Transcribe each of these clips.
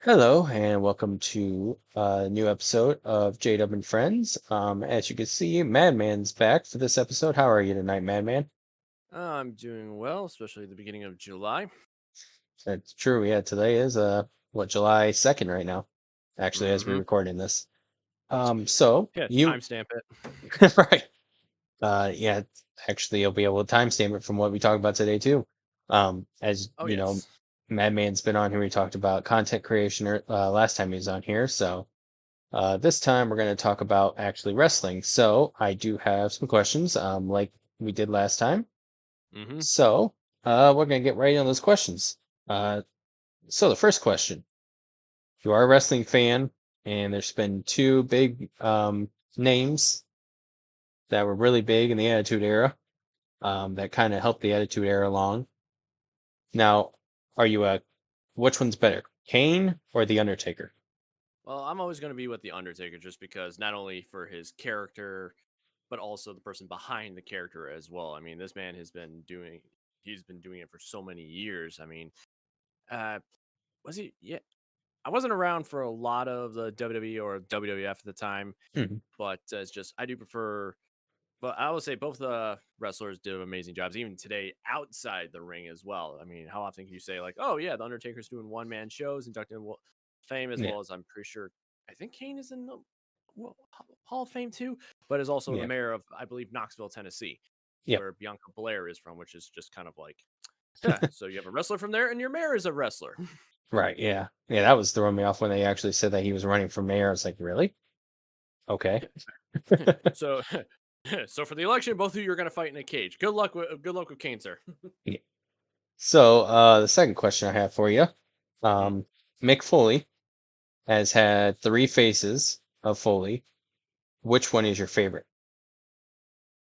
Hello and welcome to a new episode of JDUB&FRIENDS. As you can see, Madman's back for this episode. How are you tonight, Madman? I'm doing well, especially at the beginning of July. That's true. Yeah, today is July 2nd right now, actually, as we're Mm-hmm. recording this. So Yeah, you timestamp it. right. Yeah, actually you'll be able to timestamp it from what we talked about today too. As Oh you know, yes. Madman's been on here. We talked about content creation last time he was on here, so this time we're going to talk about actually wrestling. So I do have some questions, like we did last time. Mm-hmm. So we're going to get right on those questions. Uh, so the first question: you are a wrestling fan, and there's been two big names that were really big in the Attitude Era, that kind of helped the Attitude Era along. Now, are you a which one's better, Kane or the Undertaker? Well, I'm always going to be with the Undertaker, just because not only for his character, but also the person behind the character as well. I mean, this man he's been doing it for so many years. I mean, uh, was he? Yeah, I wasn't around for a lot of the WWE or WWF at the time, Mhm. but it's just I do prefer. But I would say both the wrestlers did amazing jobs, even today outside the ring as well. I mean, how often can you say like, "Oh yeah, the Undertaker's doing one man shows, inducted in fame," as Yeah, well as I'm pretty sure I think Kane is in the Hall of Fame too, but is also the yeah, mayor of I believe Knoxville, Tennessee, yep. where Bianca Blair is from, which is just kind of like, yeah. So you have a wrestler from there, and your mayor is a wrestler. Right, yeah. Yeah, that was throwing me off when they actually said that he was running for mayor. I was like, "Really? Okay." So, so for the election, both of you are going to fight in a cage. Good luck with Kane, sir. Yeah. So, the second question I have for you, Hmm. Mick Foley has had three faces of Foley. Which one is your favorite?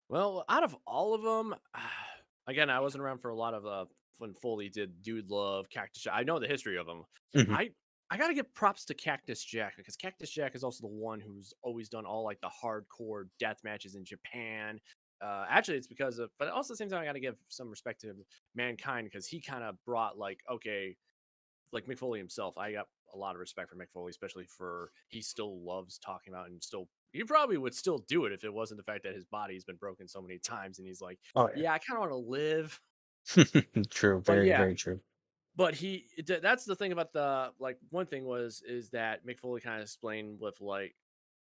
Well, out of all of them, again, I wasn't around for a lot of when Foley did Dude Love, Cactus Jack. I know the history of them. Mhm. I gotta give props to Cactus Jack, because Cactus Jack is also the one who's always done all like the hardcore death matches in Japan. Actually, it's because of, but also at the same time, I gotta give some respect to Mankind, because he kind of brought like, okay, like Mick Foley himself, I got a lot of respect for Mick Foley, especially for he still loves talking about, and still he probably would still do it if it wasn't the fact that his body's been broken so many times, and he's like, Oh, yeah, I kind of want to live, yeah. True, but very, yeah, very true. but that's the thing about the like one thing was is that Mick Foley kind of explained with like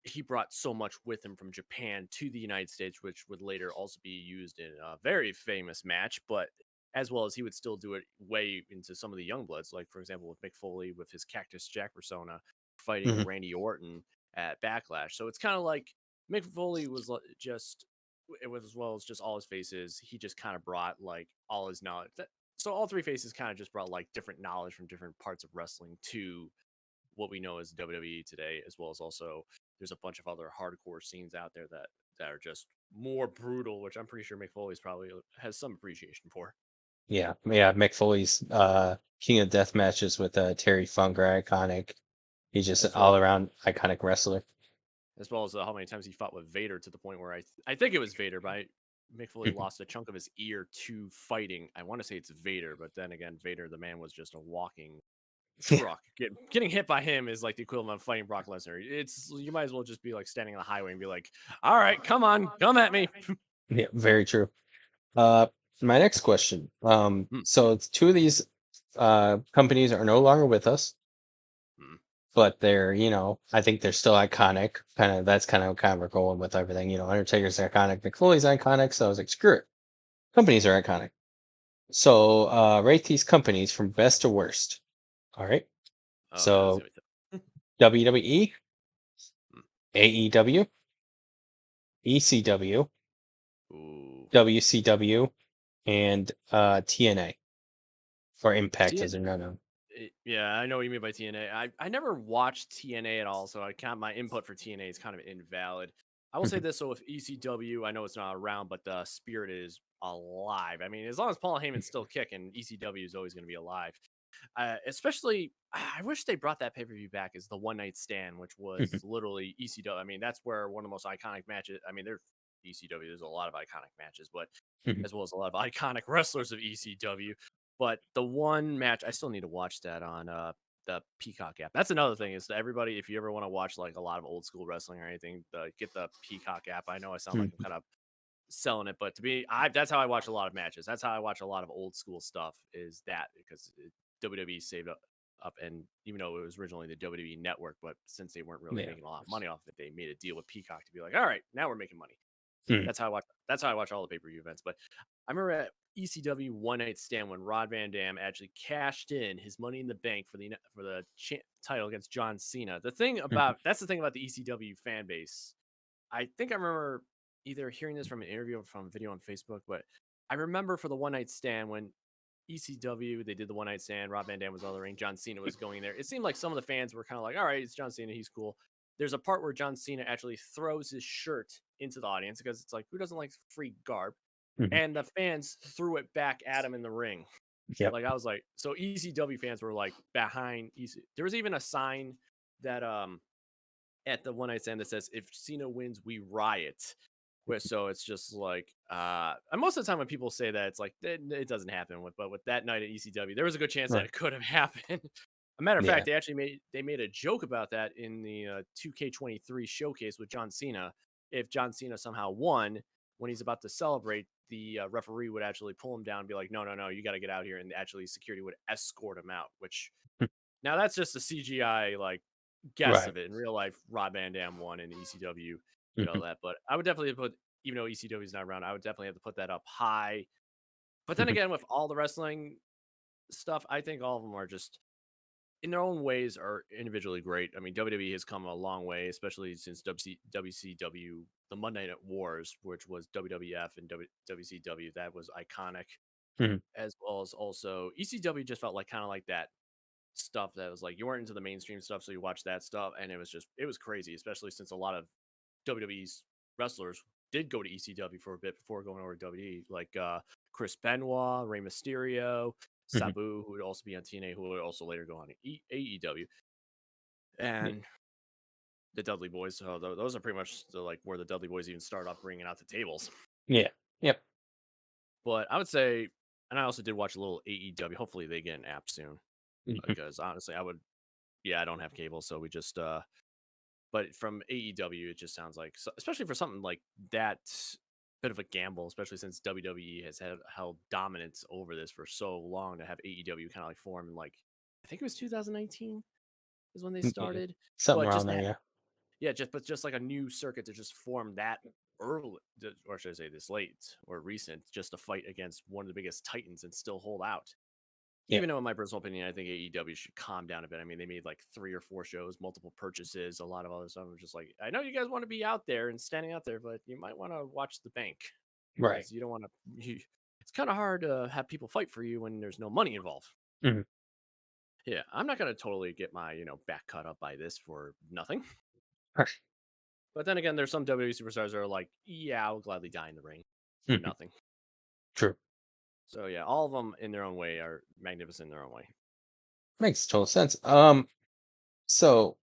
he brought so much with him from Japan to the United States, which would later also be used in a very famous match, but as well as he would still do it way into some of the young bloods, like for example with Mick Foley with his Cactus Jack persona fighting Mhm. Randy Orton at Backlash. So it's kind of like Mick Foley was just it was as well as just all his faces. He just kind of brought like all his knowledge. So all three faces kind of just brought like different knowledge from different parts of wrestling to what we know as WWE today, as well as also there's a bunch of other hardcore scenes out there that are just more brutal, which I'm pretty sure Mick Foley's probably has some appreciation for, Yeah, yeah. Mick Foley's King of Death matches with Terry Funk are iconic. He's just an as all well around iconic wrestler. how many times he fought with Vader, to the point where I think it was Vader, but Mick Foley lost a chunk of his ear to fighting. I want to say it's Vader, but then again, Vader the man was just a walking Yeah, truck. Getting hit by him is like the equivalent of fighting Brock Lesnar. It's you might as well just be like standing on the highway and be like, "All right, come on, come at me." yeah, very true. Uh, my next question. Hmm, So it's two of these companies are no longer with us, hmm. but they're, I think they're still iconic. Kind of we're going with everything. Undertaker's iconic, Mick Foley's iconic. So I was like, screw it. Companies are iconic. So rate these companies from best to worst. All right. Okay, let's see So what. The, WWE, hmm. AEW, ECW, Ooh, WCW, and TNA or Impact TN. as they're known. Yeah, I know what you mean by TNA. I never watched TNA at all, so I kind my input for TNA is kind of invalid. I will say this: so with ECW, I know it's not around, but the spirit is alive. I mean, as long as Paul Heyman's still kicking, ECW is always going to be alive. Especially, I wish they brought that pay per view back as the One Night Stand, which was literally ECW. I mean, that's where one of the most iconic matches. I mean, there's ECW. There's a lot of iconic matches, but as well as a lot of iconic wrestlers of ECW. But the one match I still need to watch that on. the Peacock app. That's another thing is to everybody, if you ever want to watch like a lot of old school wrestling or anything, get the Peacock app. I know I sound like I'm Mhm. kind of selling it, but to me, that's how I watch a lot of matches. That's how I watch a lot of old school stuff. Is that because WWE saved up, and even though it was originally the WWE Network, but since they weren't really Yeah. making a lot of money off of it, they made a deal with Peacock to be like, all right, now we're making money. Mhm. That's how I watch. That's how I watch all the pay per view events. But I remember at ECW One Night Stand when Rod Van Dam actually cashed in his Money in the Bank for the title against John Cena. Mhm. That's the thing about the ECW fan base. I think I remember either hearing this from an interview or from a video on Facebook, but I remember for the One Night Stand when ECW they did the One Night Stand. Rob Van Dam was on the ring. John Cena was going there. It seemed like some of the fans were kind of like, "All right, it's John Cena. He's cool." There's a part where John Cena actually throws his shirt into the audience because it's like, who doesn't like free garb? Mhm. And the fans threw it back at him in the ring. Yep. Like I was like, so ECW fans were like behind EC. There was even a sign that at the One Night Stand that says, "If Cena wins, we riot." So it's just like, and most of the time when people say that, it's like it doesn't happen. But with that night at ECW, there was a good chance that Right. it could have happened. A matter of Yeah. fact, they made a joke about that in the 2K23 showcase with John Cena. If John Cena somehow won, when he's about to celebrate, the referee would actually pull him down and be like, "No, no, no, you got to get out here," and actually security would escort him out. Which Mm. now that's just a CGI like guess Right. of it. In real life, Rob Van Dam won in ECW, did all Mhm. that. But I would definitely put, even though ECW is not around, I would definitely have to put that up high. But then Mhm. again, with all the wrestling stuff, I think all of them are just in their own ways are individually great. I mean, WWE has come a long way, especially since WCW, the Monday Night Wars, which was WWF and WCW. That was iconic, Mhm. as well as also ECW just felt like kind of like that stuff that was like you weren't into the mainstream stuff, so you watched that stuff, and it was crazy, especially since a lot of WWE's wrestlers did go to ECW for a bit before going over to WWE, like Chris Benoit, Rey Mysterio, Mhm. Sabu, who would also be on TNA, who would also later go on to AEW, Yeah. and the Dudley Boys. So those are pretty much like where the Dudley Boys even started off bringing out the tables. Yeah. Yep. But I would say, and I also did watch a little AEW. Hopefully, they get an app soon Mhm. because honestly, I would. Yeah, I don't have cable, so we just but from AEW, it just sounds like, especially for something like that, bit of a gamble, especially since WWE has held dominance over this for so long to have AEW kind of like form in like, I think it was 2019 is when they Yeah. started. Something But around just there. that, Yeah. yeah, just like a new circuit to just form that early, or should I say this late or recent, just to fight against one of the biggest titans and still hold out. Yeah. Even though, in my personal opinion, I think AEW should calm down a bit. I mean, they made like 3 or 4 shows, multiple purchases, a lot of other stuff. I'm just like, I know you guys want to be out there and standing out there, but you might want to watch the bank Right. because you don't want to. It's kind of hard to have people fight for you when there's no money involved. Mhm. Yeah, I'm not gonna totally get my back cut up by this for nothing. Right. But then again, there's some WWE superstars that are like, yeah, I'll gladly die in the ring for Mhm. nothing. True. So yeah, all of them in their own way are magnificent in their own way. Makes total sense. So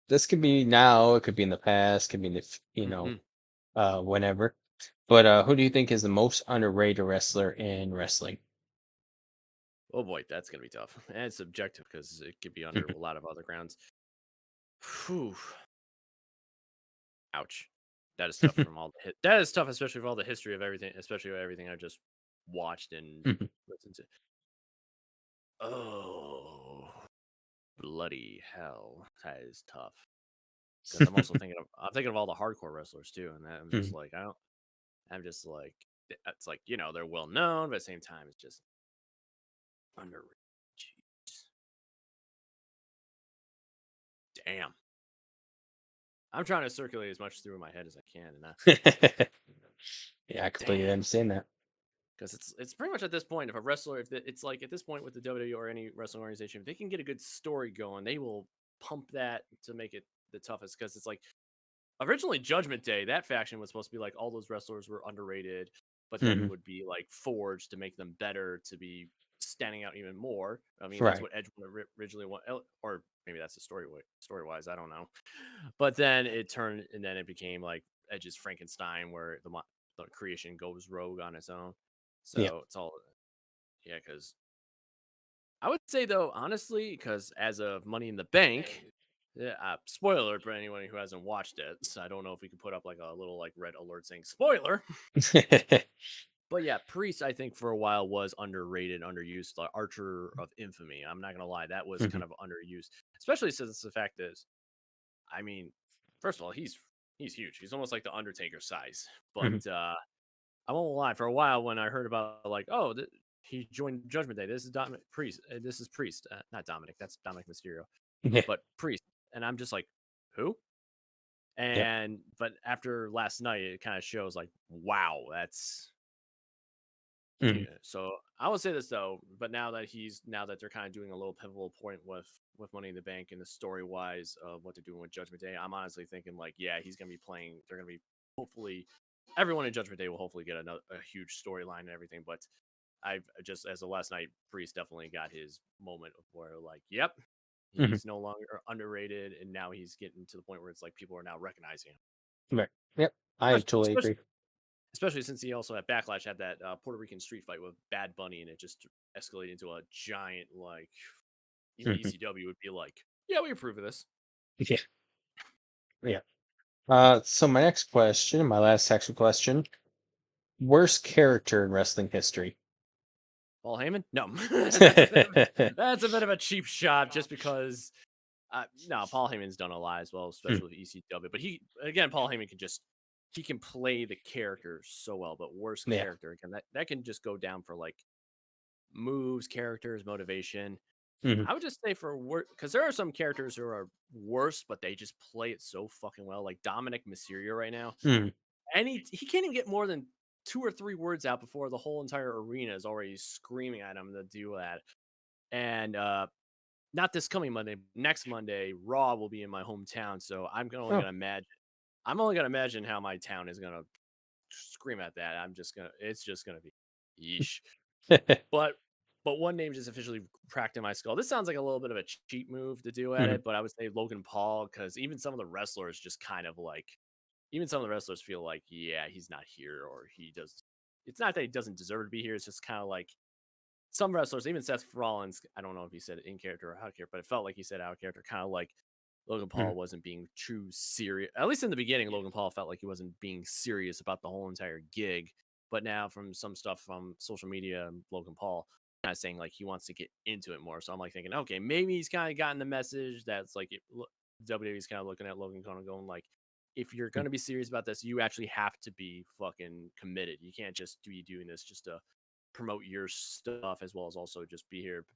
this could be now, it could be in the past, could be in the Mhm. whenever. But who do you think is the most underrated wrestler in wrestling? Oh boy, that's gonna be tough. And it's subjective because it could be under Mhm. a lot of other grounds. Whew. Ouch. That is tough from all the that is tough, especially for all the history of everything, especially with everything I just watched and Mhm. listened to. Oh, bloody hell, that is tough. Because I'm thinking of all the hardcore wrestlers too, and I'm just Mhm. like I don't. I'm just like it's like they're well known, but at the same time it's just underrated. Jeez. Damn. I'm trying to circulate as much through my head as I can, and Yeah, I completely damn. understand that. Because it's pretty much at this point, if a wrestler, it's like at this point with the WWE or any wrestling organization, if they can get a good story going, they will pump that to make it the toughest. Because it's like originally Judgment Day, that faction was supposed to be like all those wrestlers were underrated, but then Mhm. would be like forged to make them better to be standing out even more. I mean, that's Right. what Edge originally wanted, or maybe that's the story wise. I don't know. But then it turned, and then it became like Edge's Frankenstein, where the creation goes rogue on its own. Yeah. So it's all, yeah, because I would say though, honestly, because as of Money in the Bank, yeah, spoiler alert for anyone who hasn't watched it. So I don't know if we could put up like a little like red alert saying spoiler. But yeah, Priest, I think for a while was underrated, underused. The Archer of Infamy. I'm not gonna lie, that was Mhm, kind of underused, especially since the fact is, I mean, first of all, he's huge. He's almost like the Undertaker size. But mhm. I won't lie. For a while, when I heard about like, oh, he joined Judgment Day. This is Dominic Priest. This is Priest, not Dominic. That's Dominic Mysterio, Yeah, but Priest. And I'm just like, who? yeah. And but after last night, it kind of shows like, wow, that's Mhm, yeah. So I will say this though, but now that they're kind of doing a little pivotal point with Money in the Bank and the story wise of what they're doing with Judgment Day, I'm honestly thinking like, yeah, he's gonna be playing. They're gonna be hopefully everyone in Judgment Day will hopefully get a huge storyline and everything. But I've just as of last night, Priest definitely got his moment of where like, yep, mhm. he's no longer underrated, and now he's getting to the point where it's like people are now recognizing him. Right. Yep. I totally Especially, agree. especially since he also at Backlash had that Puerto Rican street fight with Bad Bunny, and it just escalated into a giant like even Mhm. ECW would be like, yeah, we approve of this. Yeah, yeah. So my next question, my last actual question: worst character in wrestling history? Paul Heyman, no, that's a bit of a cheap shot just because no, Paul Heyman's done a lot as well, Mm, especially with ECW. But he again, Paul Heyman can just he can play the character so well. But worst yeah. character again, that can just go down for like moves, characters, motivation. Mhm, I would just say for work because there are some characters who are worse, but they just play it so fucking well. Like Dominic Mysterio right now, mhm, and he can't even get more than 2 or 3 words out before the whole entire arena is already screaming at him to do that. And not this coming Monday, next Monday, Raw will be in my hometown, so oh. I'm only gonna imagine how my town is gonna scream at that. It's just gonna be yeesh. But one name just officially cracked in my skull. This sounds like a little bit of a cheap move to do at Mhm, it, but I would say Logan Paul because even some of the wrestlers just kind of like, even some of the wrestlers feel like, yeah, he's not here or he does. It's not that he doesn't deserve to be here. It's just kind of like some wrestlers, even Seth Rollins. I don't know if he said it in character or out of character, but it felt like he said out of character, kind of like Logan mhm, Paul wasn't being true serious. At least in the beginning, Logan Paul felt like he wasn't being serious about the whole entire gig. But now, from some stuff from social media, Logan Paul kind of saying like he wants to get into it more. So I'm like thinking, okay, maybe he's kind of gotten the message that's like WWE's kind of looking at Logan kind of going like, if you're mm, gonna be serious about this, you actually have to be fucking committed. You can't just be doing this just to promote your stuff as well as also just be here.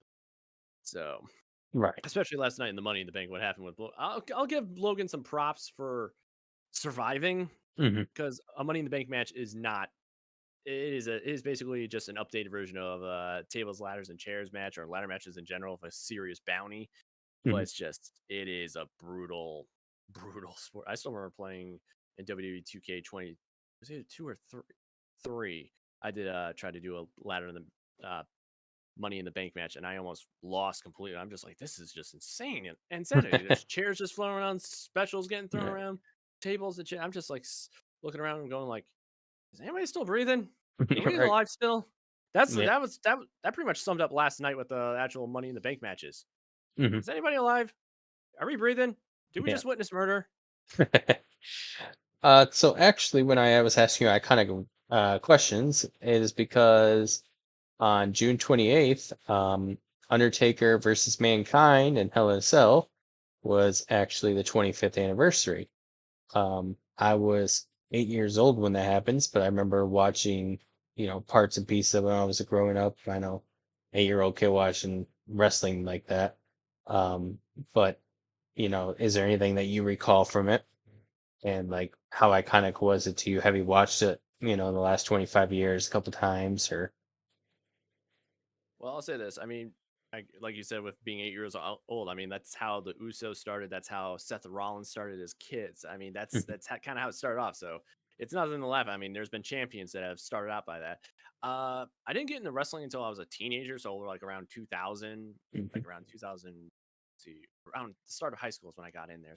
So right. especially last night in the Money in the Bank, what happened with I'll give Logan some props for surviving Mhm, because a Money in the Bank match is not. It is basically just an updated version of tables, ladders, and chairs match or ladder matches in general with a serious bounty. But mhm, it is a brutal, brutal sport. I still remember playing in WWE 2K20. Was it two or three? Three. I did try to do a ladder in the Money in the Bank match, and I almost lost completely. I'm just like, this is just insane and insanity. There's chairs just floating around, specials getting thrown right. around, tables and I'm just like looking around and going like, is anybody still breathing? Are we Right. alive still? That's Yeah. that pretty much summed up last night with the actual Money in the Bank matches. Mhm, Is anybody alive? Are we breathing? Did we yeah. just witness murder? So actually, when I was asking you, I kind of questions is because on June 28th, Undertaker versus Mankind and Hell in a Cell was actually the 25th anniversary. I was 8 years old when that happens, but I remember watching, parts and pieces of it when I was growing up. I know 8-year-old kid watching wrestling like that. But is there anything that you recall from it and like how iconic was it to you? Have you watched it, in the last 25 years a couple times or? Well, I'll say this. I mean, like you said, with being 8 years old, I mean that's how the Usos started. That's how Seth Rollins started as kids. I mean, Mhm, that's kind of how it started off. So it's nothing to laugh at. I mean, there's been champions that have started out by that. I didn't get into wrestling until I was a teenager, so like around 2000, mhm, like around 2000. See, around the start of high school is when I got in there.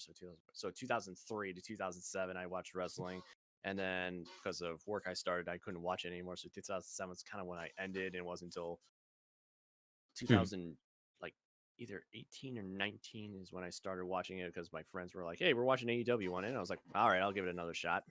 So 2003 to 2007, I watched wrestling. And then because of work I started, I couldn't watch it anymore. So 2007 is kind of when I ended, and it wasn't until mhm, 2000. either 18 or 19 is when I started watching it because my friends were like, "Hey, we're watching AEW one," and I was like, "All right, I'll give it another shot."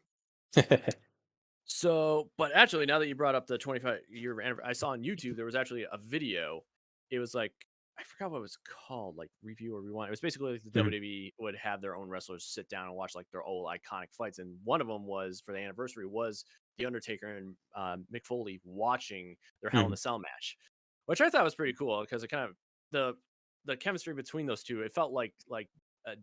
So, but actually, now that you brought up the 25-year anniversary, I saw on YouTube there was actually a video. It was like I forgot what it was called, like review or rewind. It was basically like the Mhm, WWE would have their own wrestlers sit down and watch like their old iconic fights, and one of them was for the anniversary was the Undertaker and Mick Foley watching their Hell in mhm, a Cell match, which I thought was pretty cool because it kind of the the chemistry between those two. It felt like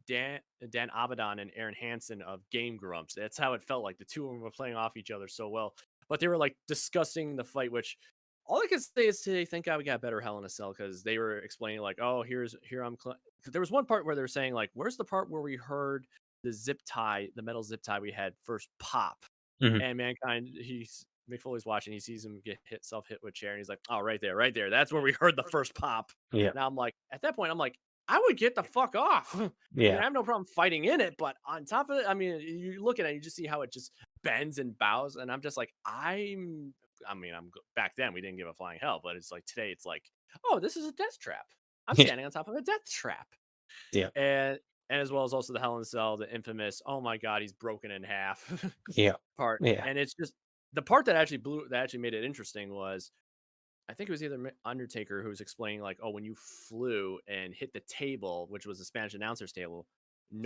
Dan Abaddon and Aaron Hansen of Game Grumps. That's how it felt like the two of them were playing off each other so well. But they were like discussing the fight, which all I can say is today, thank God we got better Hell in a Cell because they were explaining like, oh, here I'm. There was one part where they were saying like, where's the part where we heard the zip tie, the metal zip tie we had first pop, mhm. and mankind he's Mick Foley's watching, he sees him get hit with a chair, and he's like, oh, right there, right there. That's where we heard the first pop. Yeah, Now I'm like, at that point, I'm like, I would get the fuck off. I mean, yeah, I have no problem fighting in it, but on top of it, I mean, you look at it, you just see how it just bends and bows, and I'm just like, I mean, back then we didn't give a flying hell, but it's like today, it's like, oh, this is a death trap. I'm yeah, standing on top of a death trap, yeah, and as well as also the Hell in a Cell, the infamous, oh my god, he's broken in half yeah, part, yeah. and it's just the part that actually made it interesting was I think it was either Undertaker who was explaining like, oh, when you flew and hit the table, which was the Spanish announcers table,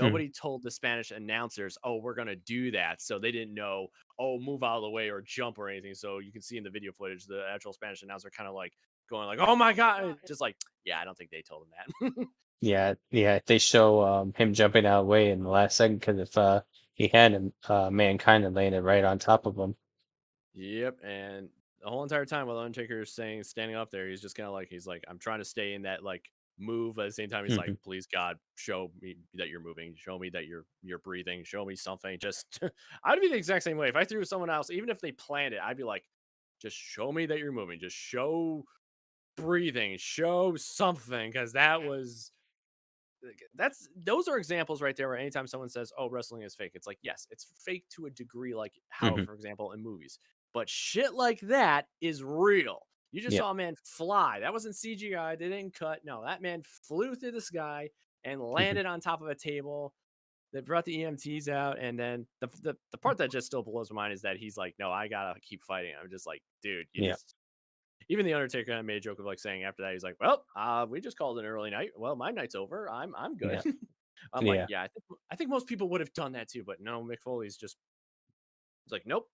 Mhm, nobody told the Spanish announcers, oh, we're gonna do that, so they didn't know, oh, move out of the way or jump or anything. So you can see in the video footage, the actual Spanish announcer kind of like going like, oh my god, just like, yeah, I don't think they told him that. yeah, yeah. They show him jumping out of the way in the last second because if he had him, mankind had landed right on top of him. Yep, and the whole entire time while Undertaker is saying standing up there, he's just kind of like he's like, I'm trying to stay in that like move, but at the same time, he's like, Mhm, please God, show me that you're moving, show me that you're breathing, show me something. Just I'd be the exact same way. If I threw someone else, even if they planned it, I'd be like, just show me that you're moving, just show breathing, show something, because that was that's those are examples right there where anytime someone says, "Oh, wrestling is fake," it's like, yes, it's fake to a degree, like how, mhm. for example, in movies. But shit like that is real. You just Yeah, saw a man fly. That wasn't CGI. They didn't cut. No, that man flew through the sky and mhm, landed on top of a table. They brought the EMTs out, and then the part that just still blows my mind is that he's like, "No, I gotta keep fighting." I'm just like, dude, you yeah, just even the Undertaker kinda made a joke of, like, saying after that, he's like, "Well, we just called it an early night. Well, my night's over. I'm good." yeah, I'm like, yeah. "Yeah, I think most people would have done that too, but no, Mick Foley's just he's like, nope,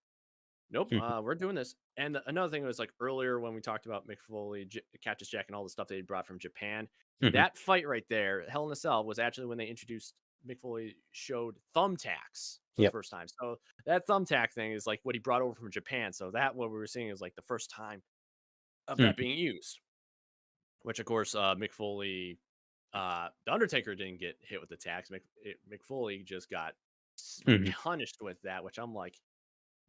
nope, Mhm, we're doing this." And another thing was, like, earlier when we talked about Mick Foley, Cactus Jack, and all the stuff they brought from Japan, mhm. that fight right there, Hell in a Cell, was actually when they introduced Mick Foley showed thumbtacks for the Yep. first time. So that thumbtack thing is, like, what he brought over from Japan. So that what we were seeing is, like, the first time of that Mhm, being used. Which of course, Mick Foley, the Undertaker didn't get hit with the tax. Mick Foley just got mhm. punished with that, which I'm like,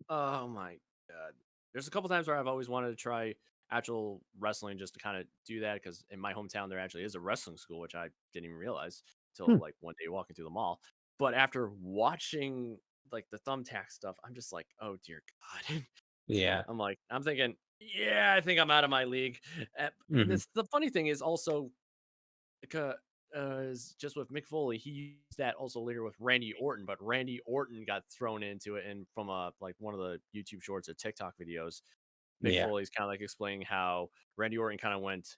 oh my god. There's a couple times where I've always wanted to try actual wrestling just to kind of do that because in my hometown there actually is a wrestling school, which I didn't even realize Hmm. until like one day walking through the mall. But after watching like the thumbtack stuff, I'm just like, oh dear God. Yeah. I'm thinking, yeah, I think I'm out of my league. And Mhm. this, the funny thing is also, because is just with Mick Foley, he used that also later with Randy Orton, but Randy Orton got thrown into it, and from a like one of the YouTube shorts or TikTok videos, Mick Yeah. Foley's kind of like explaining how Randy Orton kind of went,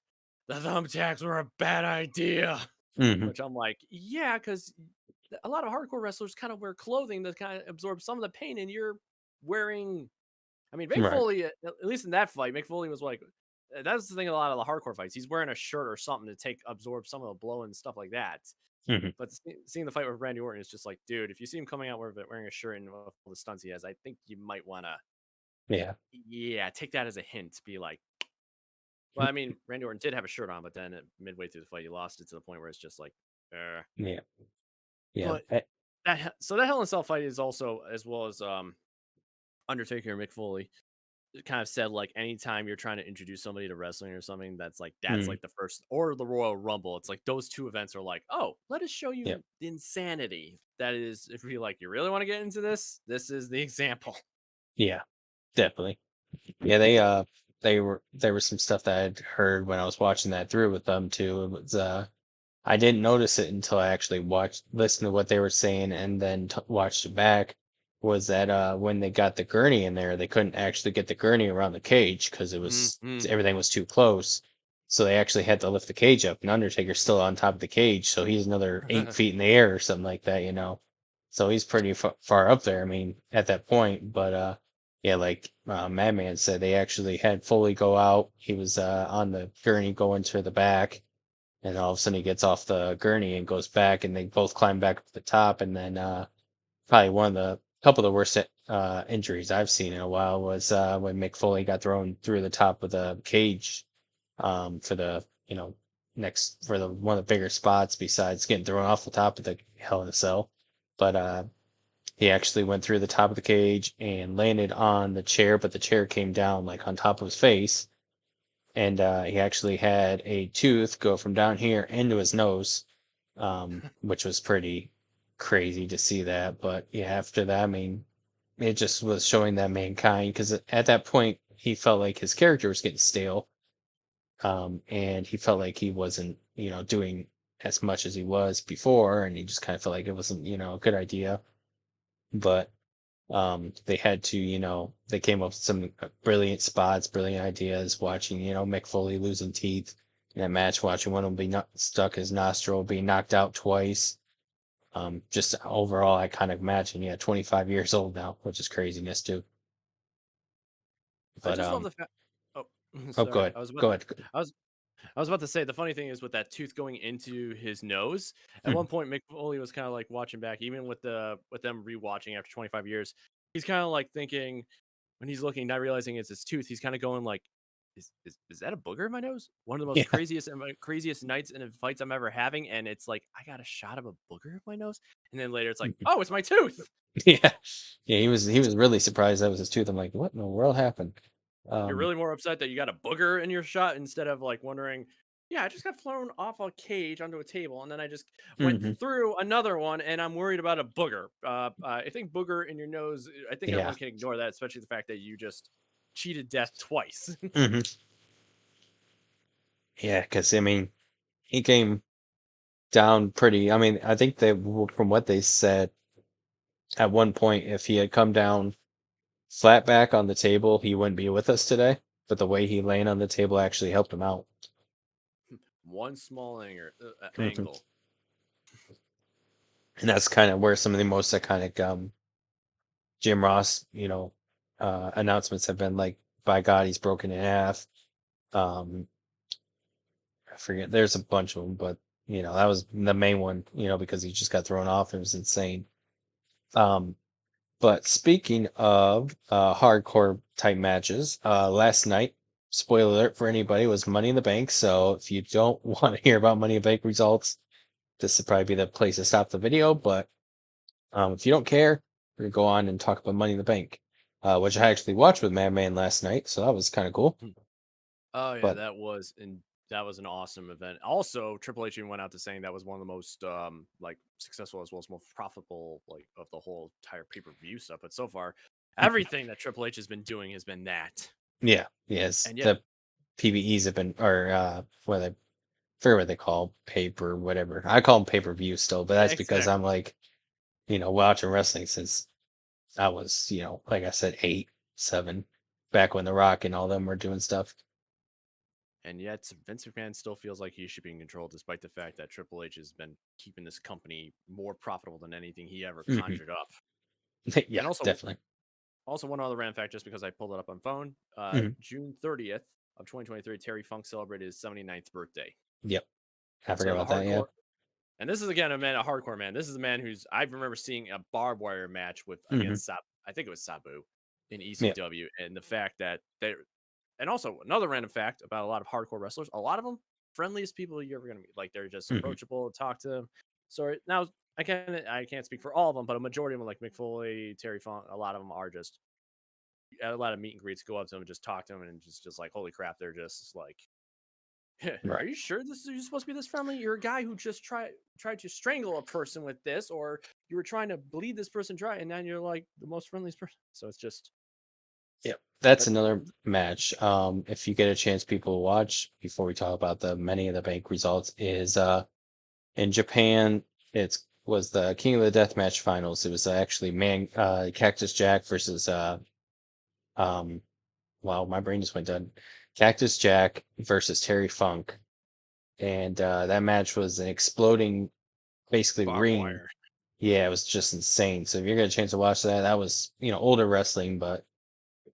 the thumbtacks were a bad idea, Mhm. which I'm like, yeah, because a lot of hardcore wrestlers kind of wear clothing that kind of absorb some of the pain, and you're wearing I mean, Mick Right. Foley, at least in that fight, Mick Foley was like, that's the thing. A lot of the hardcore fights, he's wearing a shirt or something to take absorb some of the blow and stuff like that. Mhm. But seeing the fight with Randy Orton is just like, dude, if you see him coming out wearing a shirt and all the stunts he has, I think you might want to, Yeah. yeah, take that as a hint. Be like, well, I mean, Randy Orton did have a shirt on, but then midway through the fight, he lost it to the point where it's just like, Yeah. Yeah. but so that Hell in a Cell fight is also as well as Undertaker and Mick Foley kind of said like anytime you're trying to introduce somebody to wrestling or something that's Mhm. like the first or the Royal Rumble, it's like those two events are like, oh, let us show Yep. you the insanity that is. If you like, you really want to get into this is the example. Yeah. Definitely. Yeah, they were there was some stuff that I'd heard when I was watching that through with them too. It was I didn't notice it until I actually listened to what they were saying, and then watched it back. Was that when they got the gurney in there, they couldn't actually get the gurney around the cage because Mm-hmm. everything was too close. So they actually had to lift the cage up, and Undertaker's still on top of the cage, so he's another 8 feet in the air or something like that, you know. So he's pretty far up there. I mean, at that point, but yeah, like Madman said, they actually had Foley go out. He was on the gurney going to the back, and all of a sudden he gets off the gurney and goes back, and they both climb back up to the top. And then probably one of the couple of the worst injuries I've seen in a while was when Mick Foley got thrown through the top of the cage for the next for the one of the bigger spots besides getting thrown off the top of the Hell in a Cell. But he actually went through the top of the cage and landed on the chair, but the chair came down like on top of his face, and he actually had a tooth go from down here into his nose, which was pretty crazy to see that. But yeah, after that, I mean, it just was showing that mankind, because at that point he felt like his character was getting stale, and he felt like he wasn't, doing as much as he was before, and he just kind of felt like it wasn't, a good idea. But they had to, they came up with some brilliant spots, brilliant ideas. Watching, Mick Foley losing teeth in that match, watching one of them be stuck his nostril, being knocked out twice. Just overall iconic match, and yeah, 25 years old now, which is craziness too. I But just love the fact. Oh, oh, go sorry. ahead, go ahead. I was I was about to say the funny thing is with that tooth going into his nose. At one Mhm. point, Mick Foley was kind of like watching back, even with them rewatching after 25 years. He's kind of like thinking when he's looking, not realizing it's his tooth. He's kind of going like, "Is that a booger in my nose?" One of the most Yeah, craziest nights and fights I'm ever having, and it's like I got a shot of a booger in my nose, and then later it's like, mhm. "Oh, it's my tooth." Yeah, yeah. He was really surprised that was his tooth. I'm like, what in the world happened? You're Um, really more upset that you got a booger in your shot instead of like wondering, yeah, I just got flown off a cage onto a table and then I just went mhm. through another one and I'm worried about a booger. I think booger in your nose, I think Yeah. everyone can ignore that, especially the fact that you just cheated death twice. Hmm. Yeah, because I mean, he came down pretty. I mean, I think from what they said at one point, if he had come down flat back on the table, he wouldn't be with us today. But the way he laying on the table actually helped him out. One small Hmm. angle. And that's kind of where some of the most iconic Jim Ross, announcements have been, like, by God, he's broken in half. Um, I forget. There's a bunch of them, but that was the main one. Because he just got thrown off. It was insane. Um, but speaking of hardcore type matches, last night, spoiler alert for anybody, was Money in the Bank. So if you don't want to hear about Money in the Bank results, this would probably be the place to stop the video. But if you don't care, we're gonna go on and talk about Money in the Bank, which I actually watched with Madman last night. So that was kind of cool. Oh yeah, But that was an awesome event. Also, Triple H even went out to saying that was one of the most like successful as well as most profitable like of the whole entire pay per view stuff. But so far, everything that Triple H has been doing has been that. yeah, yes, And yet, the PBEs have been, or what I forget what they call paper, whatever. I call them pay per view still, but yeah, that's because I'm exactly. like, watching wrestling since I was, like I said, 8, 7, back when The Rock and all them were doing stuff. And yet, Vince McMahon still feels like he should be in control, despite the fact that Triple H has been keeping this company more profitable than anything he ever Hmm. conjured up. Yeah, And definitely. also one other random fact, just because I pulled it up on phone, Hmm. June 30th of 2023, Terry Funk celebrated his 79th birthday. Yep, I forgot So the about that. Yeah. hardcore, and this is again a hardcore man. This is a man who's I remember seeing a barbed wire match with Hmm. against I think it was Sabu in Yeah. ECW, and the fact that they and also another random fact about a lot of hardcore wrestlers, a lot of them friendliest people you're ever gonna meet. Like they're just Hmm. approachable, talk to them. So now I can't speak for all of them, but a majority of them like Mick Foley, Terry Funk, a lot of them are just a lot of meet and greets. Go up to them and just talk to them, and just like holy crap, they're just like, are Right. you sure this is you're supposed to be this friendly? You're a guy who just tried to strangle a person with this, or you were trying to bleed this person dry, and now you're like the most friendliest person. So it's just, Yep. That's but another match. If you get a chance, people to watch before we talk about the Money in the Bank results is In Japan, it was the King of the Deathmatch finals. It was actually Cactus Jack versus um wow, my brain just went dead. Cactus Jack versus Terry Funk. And that match was an exploding basically Barbed ring. wire. Yeah, it was just insane. So if you're gonna get a chance to watch that, that was, older wrestling, but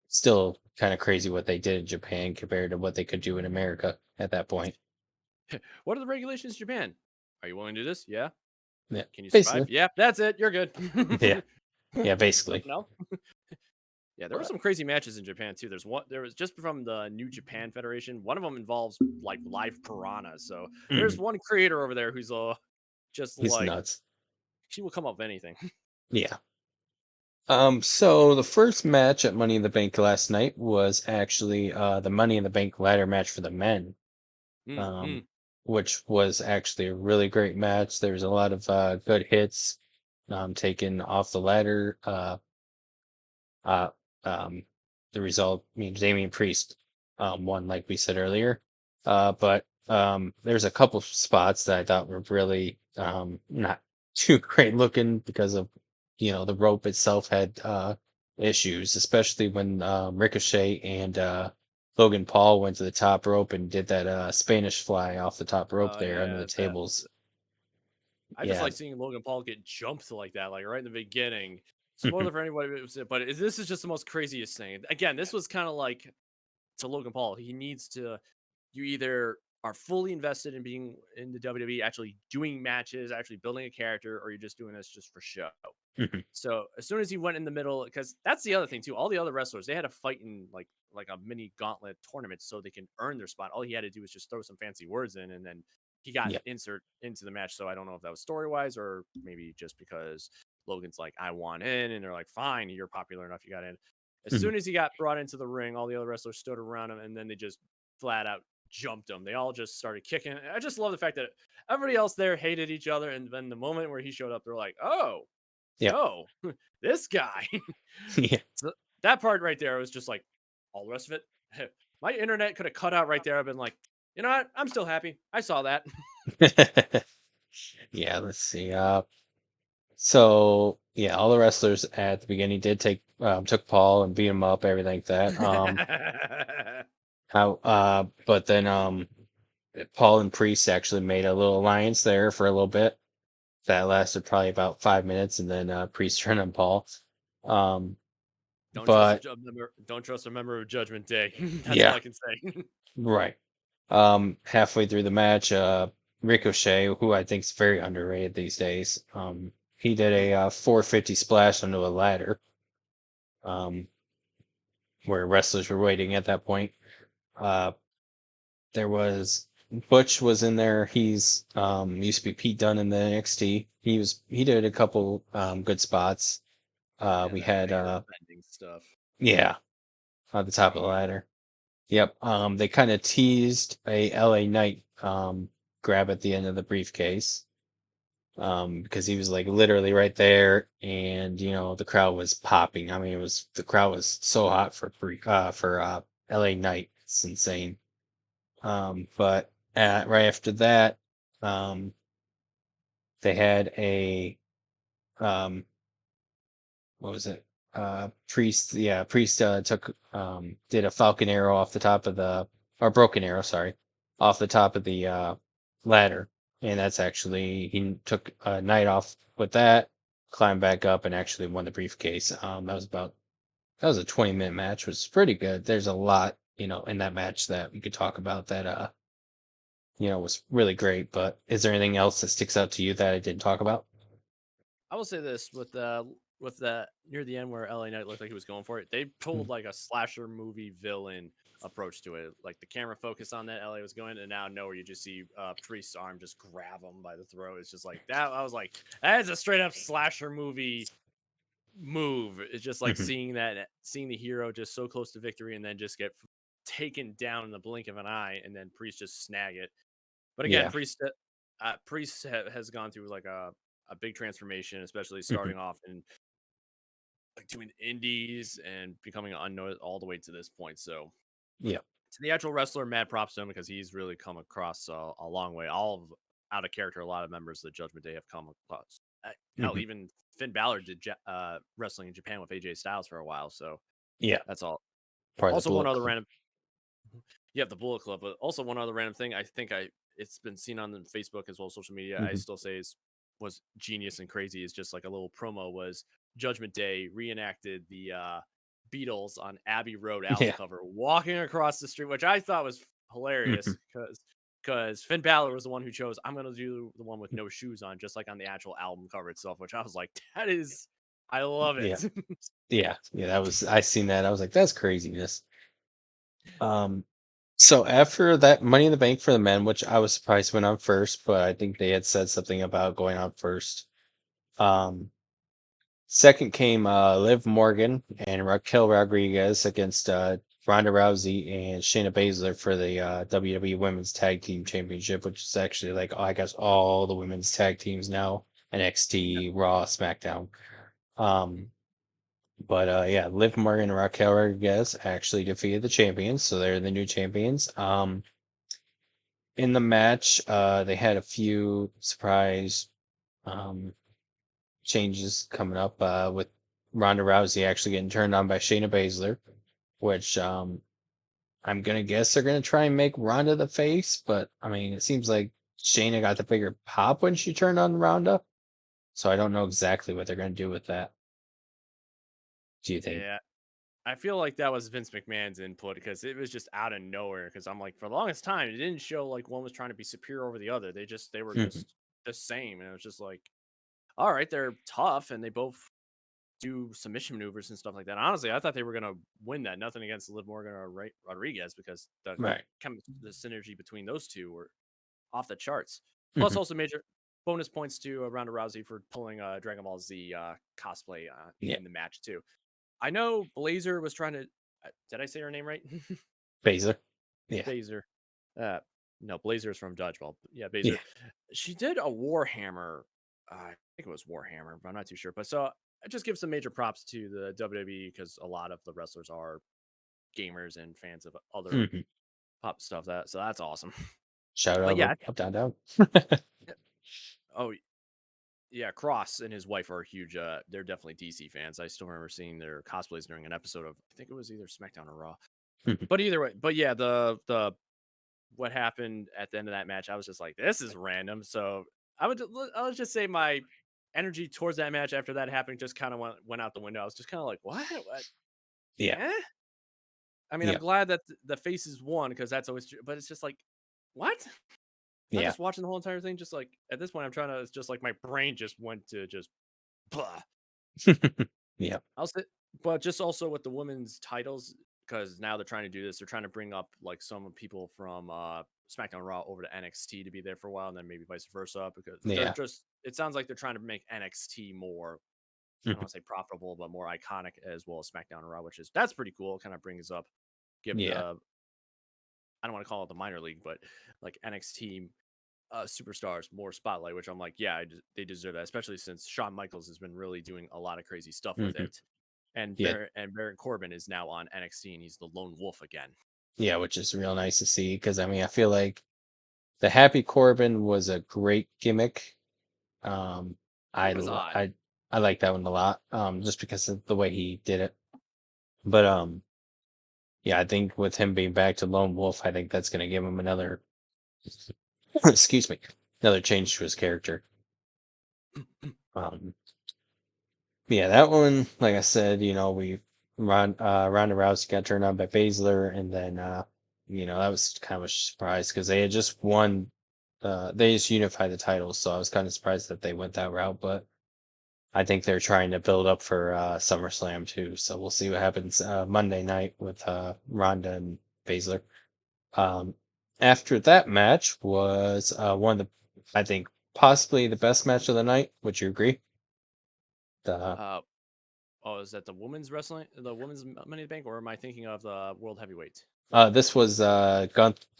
still kind of crazy what they did in Japan compared to what they could do in America at that point. What are the regulations in Japan? Are you willing to do this? Yeah. Yeah, Can you survive? basically. Yeah, that's it. You're good. Yeah, yeah, basically. Nothing else. Yeah, there were But some crazy matches in Japan too. There was just from the New Japan Federation. One of them involves like live piranhas. So there's mhm, one creator over there who's just he's like nuts. she will come up with anything. Yeah. So the first match at Money in the Bank last night was actually the Money in the Bank ladder match for the men. Mm, Um, mm. which was actually a really great match. There was a lot of good hits taken off the ladder. Uh, um, the result, I mean, Damian Priest won, like we said earlier. But there's a couple spots that I thought were really not too great looking because of, the rope itself had issues, especially when Ricochet and Logan Paul went to the top rope and did that Spanish fly off the top rope Oh there under the yeah, that tables. I just Yeah. like seeing Logan Paul get jumped like that, like right in the beginning. Spoiler for anybody, but this is just the most craziest thing. Again, this was kind of like to Logan Paul. He needs to. You either are fully invested in being in the WWE, actually doing matches, actually building a character, or you're just doing this just for show. So as soon as he went in the middle, because that's the other thing too. All the other wrestlers they had to fight in like a mini gauntlet tournament so they can earn their spot. All he had to do was just throw some fancy words in, and then he got Yeah. insert into the match. So I don't know if that was story wise or maybe just because Logan's like I want in, and they're like fine, you're popular enough, you got in. As Mhm. soon as he got brought into the ring, all the other wrestlers stood around him, and then they just flat out jumped him. They all just started kicking. I just love the fact that everybody else there hated each other, and then the moment where he showed up, they're like, "Oh, Yeah. oh, this guy." Yeah. So that part right there was just like all the rest of it. My internet could have cut out right there. I've been like, you know what? I'm still happy. I saw that. Yeah, let's see. So yeah, all the wrestlers at the beginning did took Paul and beat him up, everything like that. But then Paul and Priest actually made a little alliance there for a little bit. That lasted probably about 5 minutes, and then Priest turned on Paul. Um, Don't trust but a member. Don't trust a member of Judgment Day. That's all yeah, I can say. right. Halfway through the match, Ricochet, who I think is very underrated these days, he did Mm. a 450 splash onto a ladder. Um, where wrestlers were waiting at that point. Uh, there was Butch was in there. He's used to be Pete Dunne in the NXT. He did a couple good spots. Yeah, We that had mirror bending stuff. yeah, at the top of the ladder. Yep. They kind of teased a LA Knight grab at the end of the briefcase. Because he was like literally right there, and the crowd was popping. I mean, the crowd was so hot for LA Knight. It's insane. But right after that, um, they had a um, what was it? Priest, yeah, Priest took did a Falcon Arrow off the top of the or Broken Arrow, sorry, off the top of the ladder, and that's actually he took a night off with that, climbed back up, and actually won the briefcase. That was a 20-minute match, which was pretty good. There's a lot in that match that we could talk about that was really great. But is there anything else that sticks out to you that I didn't talk about? I will say this with the near the end where LA Knight looked like he was going for it. They pulled like a slasher movie villain approach to it. Like the camera focused on that LA was going, and now nowhere you just see Priest's arm just grab him by the throat. It's just like that. I was like, that is a straight up slasher movie move. It's just like Mhm. seeing the hero just so close to victory and then just get taken down in the blink of an eye, and then Priest just snag it. But again, Yeah. Priest has gone through like a big transformation, especially Mhm. starting off in like doing indies and becoming unknown all the way to this point. So Yeah. to the actual wrestler, mad props to him because he's really come across a long way. out of character a lot of members of the Judgment Day have come across. Hell, Mhm. even Finn Balor did wrestling in Japan with AJ Styles for a while. So Yeah, that's all. part of the Also, one Bullet other Club. random. You have the Bullet Club, but also one other random thing. I think it's been seen on the Facebook as well as social media. I Mhm. still say was genius and crazy. Is just like a little promo was Judgment Day reenacted the Beatles on Abbey Road album Yeah. cover, walking across the street, which I thought was hilarious Mhm. because Finn Balor was the one who chose I'm gonna do the one with no shoes on, just like on the actual album cover itself, which I was like, that is, I love Yeah. it. Yeah. Yeah. I seen that. I was like, that's craziness. Um, so after that Money in the Bank for the men, which I was surprised went on first, but I think they had said something about going on first. Um, Second came Liv Morgan and Raquel Rodriguez against Ronda Rousey and Shayna Baszler for the WWE Women's Tag Team Championship, which is actually like I guess all the women's tag teams now: Yeah. NXT, Raw, SmackDown. Um, but yeah, Liv Morgan and Raquel Rodriguez actually defeated the champions, so they're the new champions. In the match, they had a few surprise um, changes coming up with Ronda Rousey actually getting turned on by Shayna Baszler, which I'm gonna guess they're gonna try and make Ronda the face, but I mean it seems like Shayna got the bigger pop when she turned on Ronda, so I don't know exactly what they're gonna do with that. Do you think? Yeah. I feel like that was Vince McMahon's input because it was just out of nowhere. Because I'm like, for the longest time, it didn't show like one was trying to be superior over the other. They were Mhm. just the same, and it was just like, all right, they're tough and they both do submission maneuvers and stuff like that. Honestly, I thought they were gonna win that. Nothing against Liv Morgan or Rodriguez because Right. the synergy between those two were off the charts. Plus, Mhm. also major bonus points to Ronda Rousey for pulling Dragon Ball Z cosplay Yeah. in the match too. I know Blazer was trying to. Did I say her name right? Baszler. Yeah. Baser. Uh, no, Blazer's from Dodgeball. Yeah, Yeah. Baser. She did a Warhammer. I think it was Warhammer, but I'm not too sure. But so I just give some major props to the WWE because a lot of the wrestlers are gamers and fans of other Mhm. pop stuff. So that's awesome. Shout But out yeah. up, down, down. Oh yeah, Cross and his wife are huge. They're definitely DC fans. I still remember seeing their cosplays during an episode of I think it was either SmackDown or Raw. Mhm. But either way, but yeah, the what happened at the end of that match, I was just like, this is random. So I would just say my energy towards that match after that happened just kind of went out the window. I was just kind of like, what? Yeah. Eh? I mean, I'm Yeah. glad that the faces won because that's always true, but it's just like, what? I'm Yeah. just watching the whole entire thing. Just like at this point, I'm trying to. It's just like my brain just went to just. Blah. Yeah. I'll say, but just also with the women's titles, because now they're trying to do this. They're trying to bring up like some people from SmackDown Raw over to NXT to be there for a while, and then maybe vice versa. Because they're Yeah. just, it sounds like they're trying to make NXT more, I don't Mhm. want to say profitable, but more iconic as well as SmackDown and Raw, which is that's pretty cool. It kind of brings up, give Yeah. the, I don't want to call it the minor league, but like NXT superstars more spotlight, which I'm like, yeah, they deserve that, especially since Shawn Michaels has been really doing a lot of crazy stuff with Mhm. it, and Yeah. Baron Corbin is now on NXT and he's the lone wolf again. Yeah, which is real nice to see because I mean I feel like the Happy Corbin was a great gimmick. Um, He was odd. I like that one a lot. Just because of the way he did it. But yeah, I think with him being back to Lone Wolf, I think that's gonna give him another excuse me, another change to his character. Um, yeah, that one, like I said, Ronda Rousey got turned on by Baszler, and then that was kind of a surprise because they had just won. They just unified the titles, so I was kind of surprised that they went that route. But I think they're trying to build up for SummerSlam too. So we'll see what happens Monday night with Ronda and Baszler. Um, After that match was one of the, I think, possibly the best match of the night. Would you agree? The Uh, oh, is that the women's wrestling, the women's Money in the Bank, or am I thinking of the World Heavyweight? This was the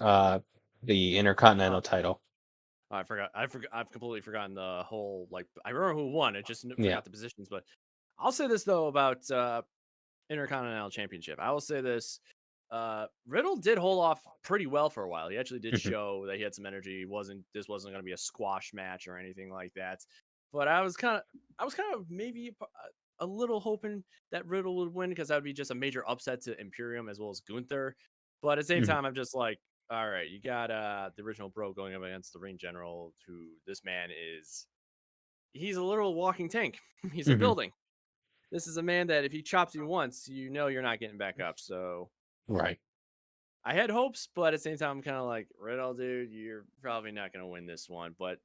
Uh, Intercontinental title. I forgot. I've completely forgotten the whole like. I remember who won. I just Yeah. forgot the positions. But I'll say this though about Intercontinental Championship. I will say this. Riddle did hold off pretty well for a while. He actually did Mhm, show that he had some energy. This wasn't going to be a squash match or anything like that. But I was kind of maybe a little hoping that Riddle would win because that would be just a major upset to Imperium as well as Gunther. But at the same mhm, time, I'm just like, all right, you got the original Bro going up against the Ring General, who this man is. He's a literal walking tank. He's a mhm. building. This is a man that if he chops you once, you know you're not getting back up. So Right. I had hopes, but at the same time, I'm kind of like, Riddle, dude, you're probably not going to win this one. But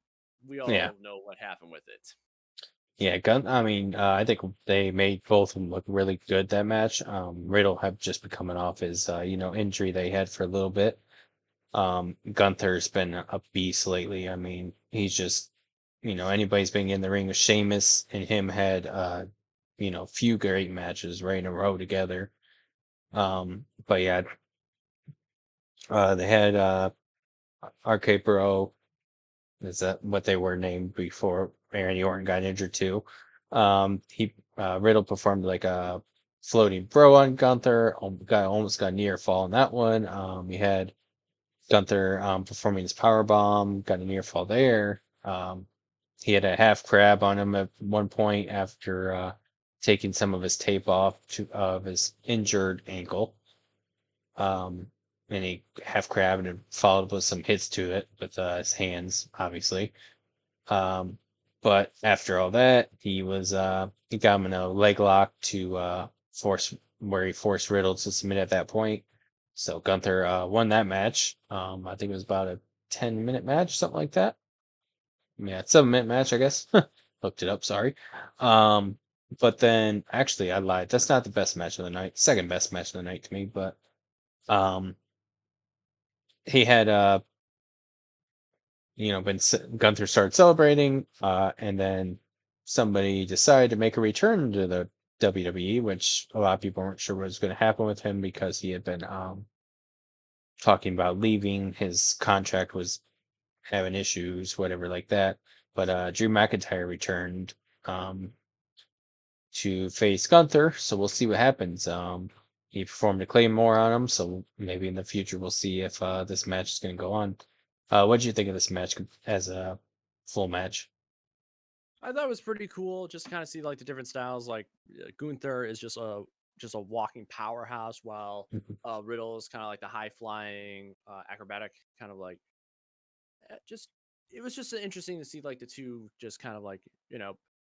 we Yeah. all know what happened with it. Yeah, I mean, I think they made both of them look really good that match. Riddle had just been coming off his, injury they had for a little bit. Gunther's been a beast lately. I mean, he's just, anybody's been in the ring with Sheamus and him had, few great matches right in a row together. But yeah, they had RK Bro. Is that what they were named before Randy Orton got injured too? He Riddle performed like a floating bro on Gunther. Almost got near fall on that one. We had Gunther performing his power bomb, got a near fall there. He had a half crab on him at one point after taking some of his tape off of his injured ankle. Um, and he half crab and followed with some hits to it with his hands, obviously. Um, but after all that, he got him in a leg lock to force where he forced Riddle to submit at that point. So Gunther won that match. I think it was about a 10-minute match, something like that. Yeah, 7-minute match, I guess. Looked it up, sorry. Um, but then actually I lied. That's not the best match of the night. Second best match of the night to me, but um he had Gunther started celebrating, and then somebody decided to make a return to the WWE, which a lot of people weren't sure was going to happen with him because he had been talking about leaving. His contract was having issues, whatever like that. But Drew McIntyre returned um, to face Gunther, so we'll see what happens. He performed a Claymore on him, so maybe in the future we'll see if this match is going to go on. What did you think of this match as a full match? I thought it was pretty cool just to kind of see like the different styles. Like Gunther is just a walking powerhouse, while Mhm, Riddle is kind of like the high flying, acrobatic kind of like just it was just interesting to see like the two just kind of like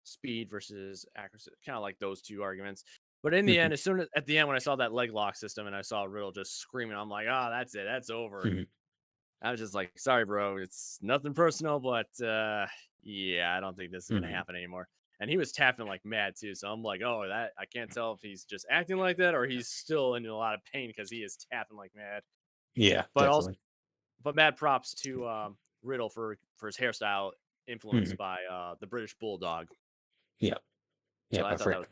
speed versus accuracy, kind of like those two arguments. But in the mhm, end, as soon as at the end when I saw that leg lock system and I saw Riddle just screaming, I'm like, oh, that's it, that's over. mhm, I was just like, sorry, bro, it's nothing personal, but yeah, I don't think this is gonna mhm. happen anymore. And he was tapping like mad too, so I'm like, oh, that I can't tell if he's just acting like that or he's still in a lot of pain because he is tapping like mad. Yeah, But also definitely. but mad props to Riddle for his hairstyle Mhm. influenced by the British Bulldog. Yeah, So yeah, I my thought that friend. was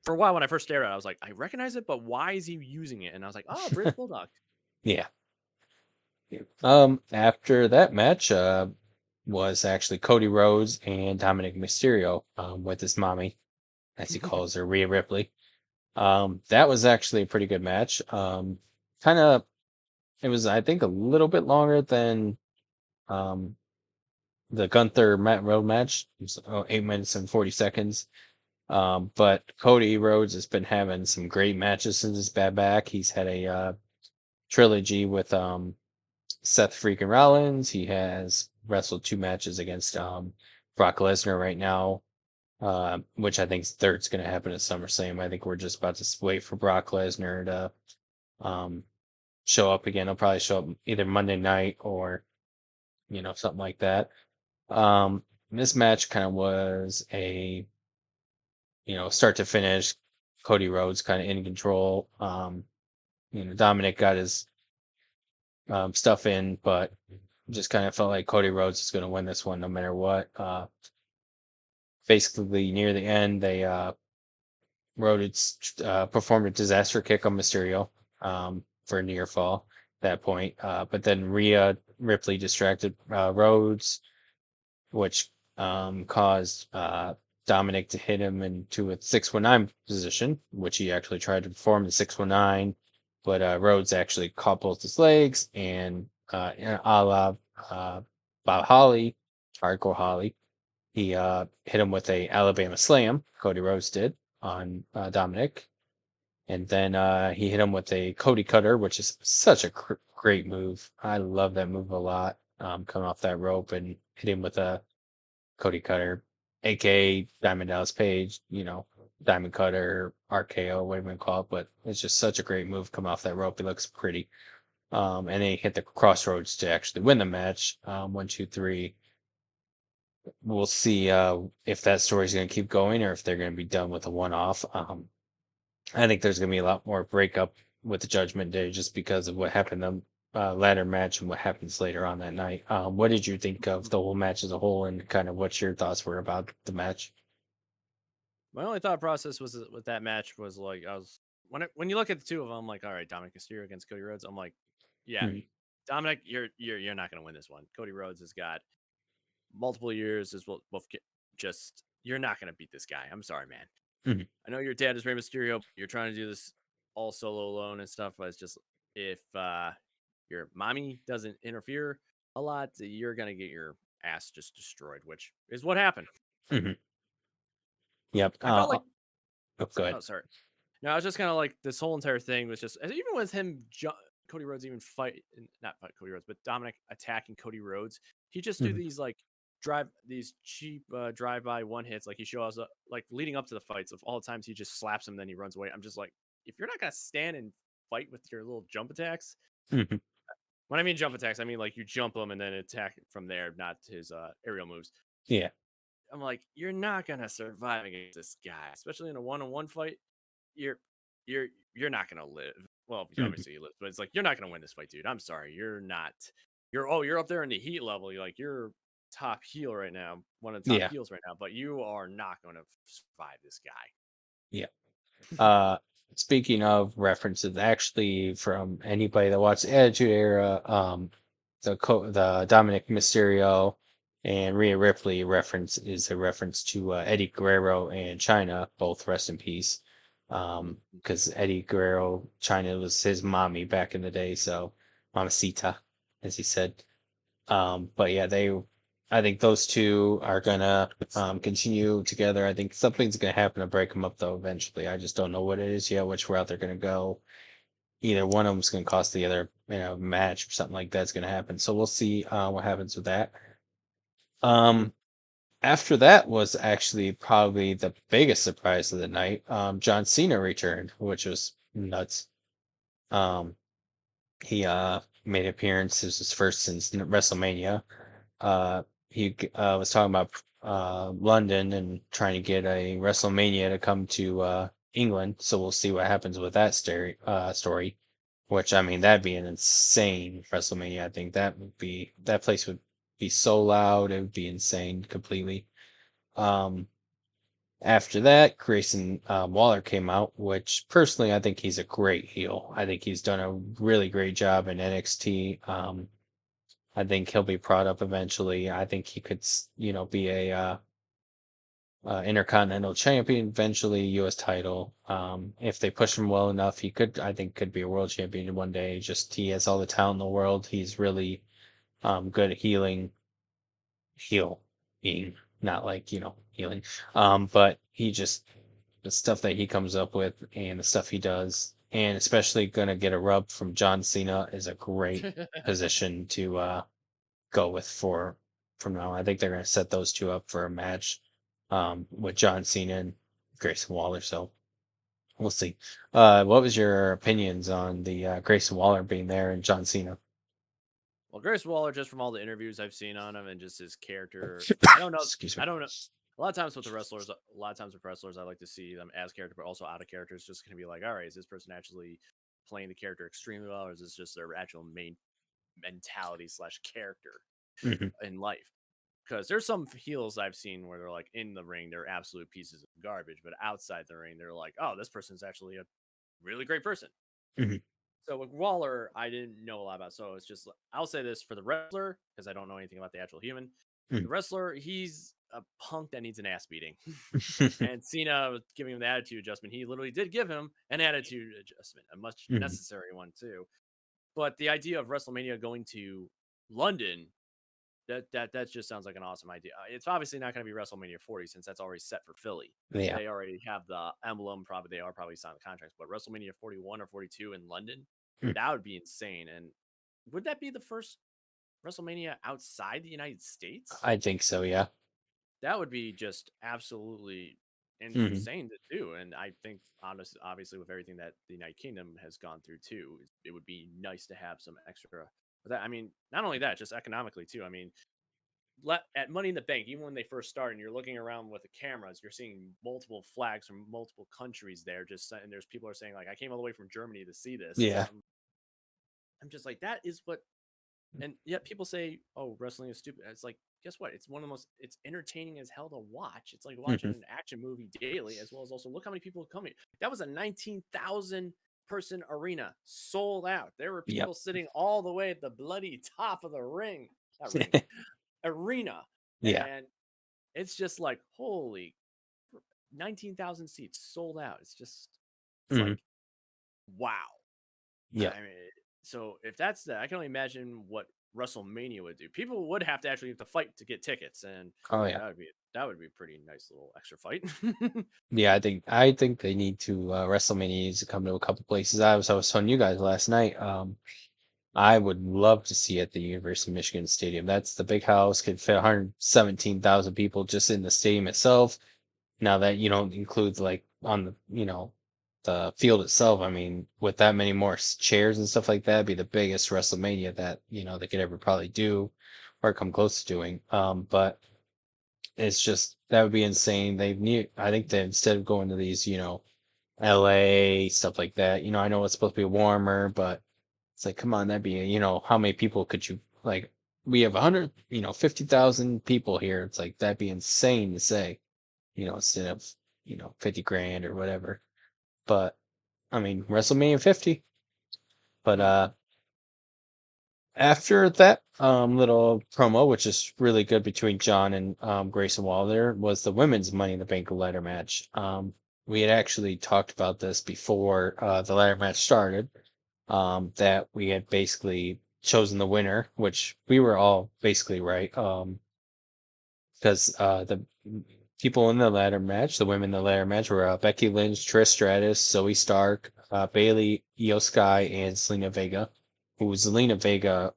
for a while when I first stared at it, I was like, I recognize it, but why is he using it? And I was like, oh, British Bulldog. Yeah. Yeah. After that match, was actually Cody Rhodes and Dominic Mysterio, with his mommy, as he calls her, Rhea Ripley. That was actually a pretty good match. Kind of, it was, I think, a little bit longer than um the Gunther Matt Road match. It was 8 minutes and 40 seconds. But Cody Rhodes has been having some great matches since his bad back. He's had a trilogy with Seth freaking Rollins. He has wrestled two matches against Brock Lesnar right now, which I think third's going to happen at SummerSlam. I think we're just about to wait for Brock Lesnar to um, show up again. He'll probably show up either Monday night or something like that. This match kind of was a start to finish. Cody Rhodes kind of in control. Dominic got his stuff in, but just kind of felt like Cody Rhodes is going to win this one no matter what. Basically, near the end, they Rhodes performed a disaster kick on Mysterio for a near fall at that point. But then Rhea Ripley distracted Rhodes, which caused Dominic to hit him into a 619 position, which he actually tried to perform the 619. but Rhodes actually caught both his legs, and a la Bob Holly, Hardcore Holly, he hit him with a Alabama Slam. Cody Rhodes did on Dominic, and then he hit him with a Cody Cutter, which is such a great move. I love that move a lot. Coming off that rope and hit him with a Cody Cutter, aka Diamond Dallas Page, Diamond Cutter, RKO, whatever you call it. But it's just such a great move coming off that rope. It looks pretty. And then he hit the crossroads to actually win the match. 1, 2, 3. We'll see if that story's going to keep going or if they're going to be done with a one-off. I think there's going to be a lot more breakup with the Judgment Day just because of what happened in the ladder match and what happens later on that night. What did you think of the whole match as a whole, and kind of what your thoughts were about the match? My only thought process was with that match was like I was when you look at the two of them, I'm like, all right, Dominic Mysterio against Cody Rhodes. I'm like, yeah, Mhm, Dominic, you're not gonna win this one. Cody Rhodes has got multiple years as well. Just you're not gonna beat this guy. I'm sorry, man. mhm, I know your dad is Rey Mysterio. You're trying to do this all solo alone and stuff, but it's just if your mommy doesn't interfere a lot, you're gonna get your ass just destroyed, which is what happened. mhm. Yep. I felt like, Oh, go ahead. oh, sorry. No, I was just kind of like this whole entire thing was just and even with him, Cody Rhodes even not fight Cody Rhodes, but Dominic attacking Cody Rhodes. He just do Mhm, these like these cheap drive by one hits. Like he shows up like leading up to the fights of all the times he just slaps him, then he runs away. I'm just like, if you're not gonna stand and fight with your little jump attacks. mhm. When I mean jump attacks, I mean like you jump him and then attack from there, not his aerial moves. Yeah. I'm like, you're not gonna survive against this guy, especially in a one-on-one fight. You're you're you're not gonna live. Well, Mhm. obviously you live, but it's like you're not gonna win this fight, dude. I'm sorry, you're not. You're up there in the heat level. You're top heel right now, one of the top Yeah. heels right now, but you are not gonna survive this guy. Yeah. Uh, Speaking of references, actually, from anybody that watched the Attitude Era, the Dominic Mysterio and Rhea Ripley reference is a reference to Eddie Guerrero and China, both rest in peace. Mhm. Because Eddie Guerrero, China was his mommy back in the day, so Mamacita, as he said. But yeah, I think those two are gonna continue together. I think something's gonna happen to break them up though eventually. I just don't know what it is yet, which route they're gonna go. Either one of them's gonna cost the other, match or something like that's gonna happen. So we'll see what happens with that. Mhm. Um, After that was actually probably the biggest surprise of the night. John Cena returned, which was nuts. Um, he made an appearance. It was his first since WrestleMania. He was talking about London and trying to get a WrestleMania to come to England. So we'll see what happens with that story. Which I mean, that'd be an insane WrestleMania. I think that place would be so loud. It would be insane completely. Um, After that, Grayson Waller came out, which personally I think he's a great heel. I think he's done a really great job in NXT. I think he'll be brought up eventually. I think he could, be a Intercontinental Champion eventually, U.S. title. If they push him well enough, he could, I think, could be a world champion one day. Just he has all the talent in the world. He's really good at healing, not like healing. But he just the stuff that he comes up with and the stuff he does, and especially gonna get a rub from John Cena is a great position to go with for from now. I think they're going to set those two up for a match with John Cena and Grayson Waller. So we'll see. What was your opinions on the Grayson Waller being there and John Cena? Well, Grace Waller, just from all the interviews I've seen on him and just his character, I don't know. Excuse me. I don't know. A lot of times with the wrestlers, a lot of times with wrestlers, I like to see them as character, but also out of character. It's just going to be like, all right, is this person actually playing the character extremely well, or is this just their actual main mentality slash character Hmm. in life? Because there's some heels I've seen where they're like in the ring, they're absolute pieces of garbage, but outside the ring, they're like, oh, this person's actually a really great person. Hmm. So with Waller, I didn't know a lot about. So it's just I'll say this for the wrestler because I don't know anything about the actual human. Hmm. The wrestler, a punk that needs an ass beating. And Cena was giving him the attitude adjustment. He literally did give him an attitude adjustment, a much Mhm. necessary one too. But the idea of WrestleMania going to London, that just sounds like an awesome idea. It's obviously not going to be WrestleMania 40 since that's already set for Philly. Yeah. They already have the emblem. Probably they are probably signed the contracts. But WrestleMania 41 or 42 in London, Mm. that would be insane. And would that be the first WrestleMania outside the United States? I think so. Yeah. That would be just absolutely Mhm. insane to do. And I think, obviously, with everything that the United Kingdom has gone through too, it would be nice to have some extra. But that, I mean, not only that, just economically too. I mean, at Money in the Bank, even when they first started, and you're looking around with the cameras, you're seeing multiple flags from multiple countries there. And there's people are saying like, I came all the way from Germany to see this, and Yeah. I'm just like, that is what. And yet people say, "Oh, wrestling is stupid." It's like, guess what? It's one of the most. It's entertaining as hell to watch. It's like watching Mhm. an action movie daily, as well as also look how many people are coming. That was a 19,000 person arena, sold out. There were Yep. people sitting all the way at the bloody top of the ring, not ring, arena, Yeah. and it's just like, holy, 19,000 seats sold out. It's Mhm. like, wow. Yep. I mean, so if that's that, I can only imagine what WrestleMania would do. People would have to actually have to fight to get tickets, and Oh yeah. that would be a pretty nice little extra fight. Yeah. I think they need to WrestleMania needs to come to a couple places. I was telling you guys last night. I would love to see at the University of Michigan Stadium. That's the big house, could fit 117,000 people just in the stadium itself. Now that you don't include like on the the field itself. I mean, with that many more chairs and stuff like that, it'd be the biggest WrestleMania that they could ever probably do or come close to doing. But it's just that would be insane. They need. I think that instead of going to these, LA stuff like that. I know it's supposed to be warmer, but it's like, come on, that'd be, how many people could you like? We have 100, 50,000 people here. It's like that'd be insane to say, instead of 50 grand or whatever. But I mean, WrestleMania 50. But Hmm. after that little promo, which is really good between John and Grayson Waller, was the women's Money in the Bank ladder match. We had actually talked about this before the ladder match started. That we had basically chosen the winner, which we were all basically right. Because the people in the ladder match, the women in the ladder match were Becky Lynch, Trish Stratus, Zoe Stark, Bailey, Io Sky, and Selena Vega. Who Zelina Vega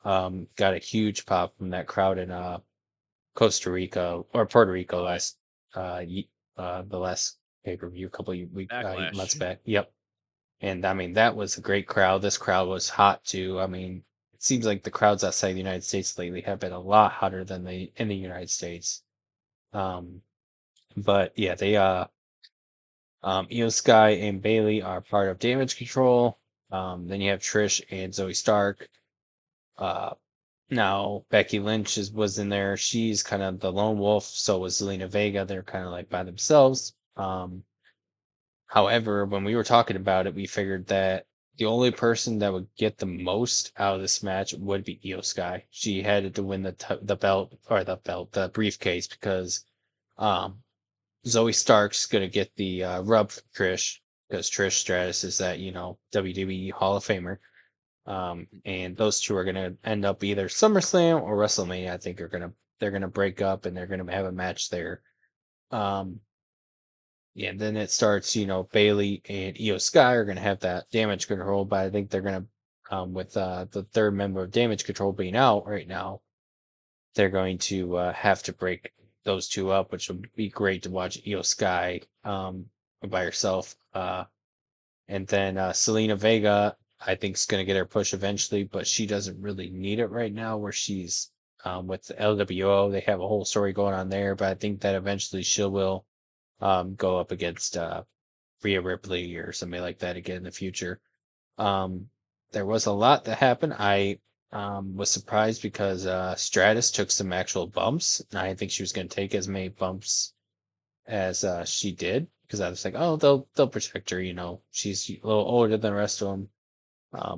got a huge pop from that crowd in Costa Rica or Puerto Rico Oh yeah, the last pay-per-view a couple of months Backlash. back. Yep. And I mean, that was a great crowd. This crowd was hot too. I mean, it seems like the crowds outside the United States lately have been a lot hotter than they in the United States. Um, but yeah, they Io Sky and Bailey are part of Damage Control. Then you have Trish and Zoe Stark. Uh, Now Becky Lynch was in there. She's kind of the lone wolf. So was Zelina Vega. They're kind of like by themselves. However, when we were talking about it, we figured that the only person that would get the most out of this match would be Io Sky. She had to win the belt or the briefcase because um, Zoe Stark's gonna get the rub for Trish because Trish Stratus is that WWE Hall of Famer. And those two are gonna end up either SummerSlam or WrestleMania. I think they're gonna break up and they're gonna have a match there. Um, yeah, and then it starts, Bailey and Io Sky are going to have that damage control, but I think they're going to, with the third member of damage control being out right now, they're going to have to break those two up, which would be great to watch Io Sky by herself. And then Selena Vega, I think, is going to get her push eventually, but she doesn't really need it right now where she's with the LWO. They have a whole story going on there, but I think that eventually she will go up against Rhea Ripley or somebody like that again in the future. Um, there was a lot that happened. I was surprised because Stratus took some actual bumps. And I didn't think she was going to take as many bumps as she did because I was like, oh, they'll protect her. She's a little older than the rest of them.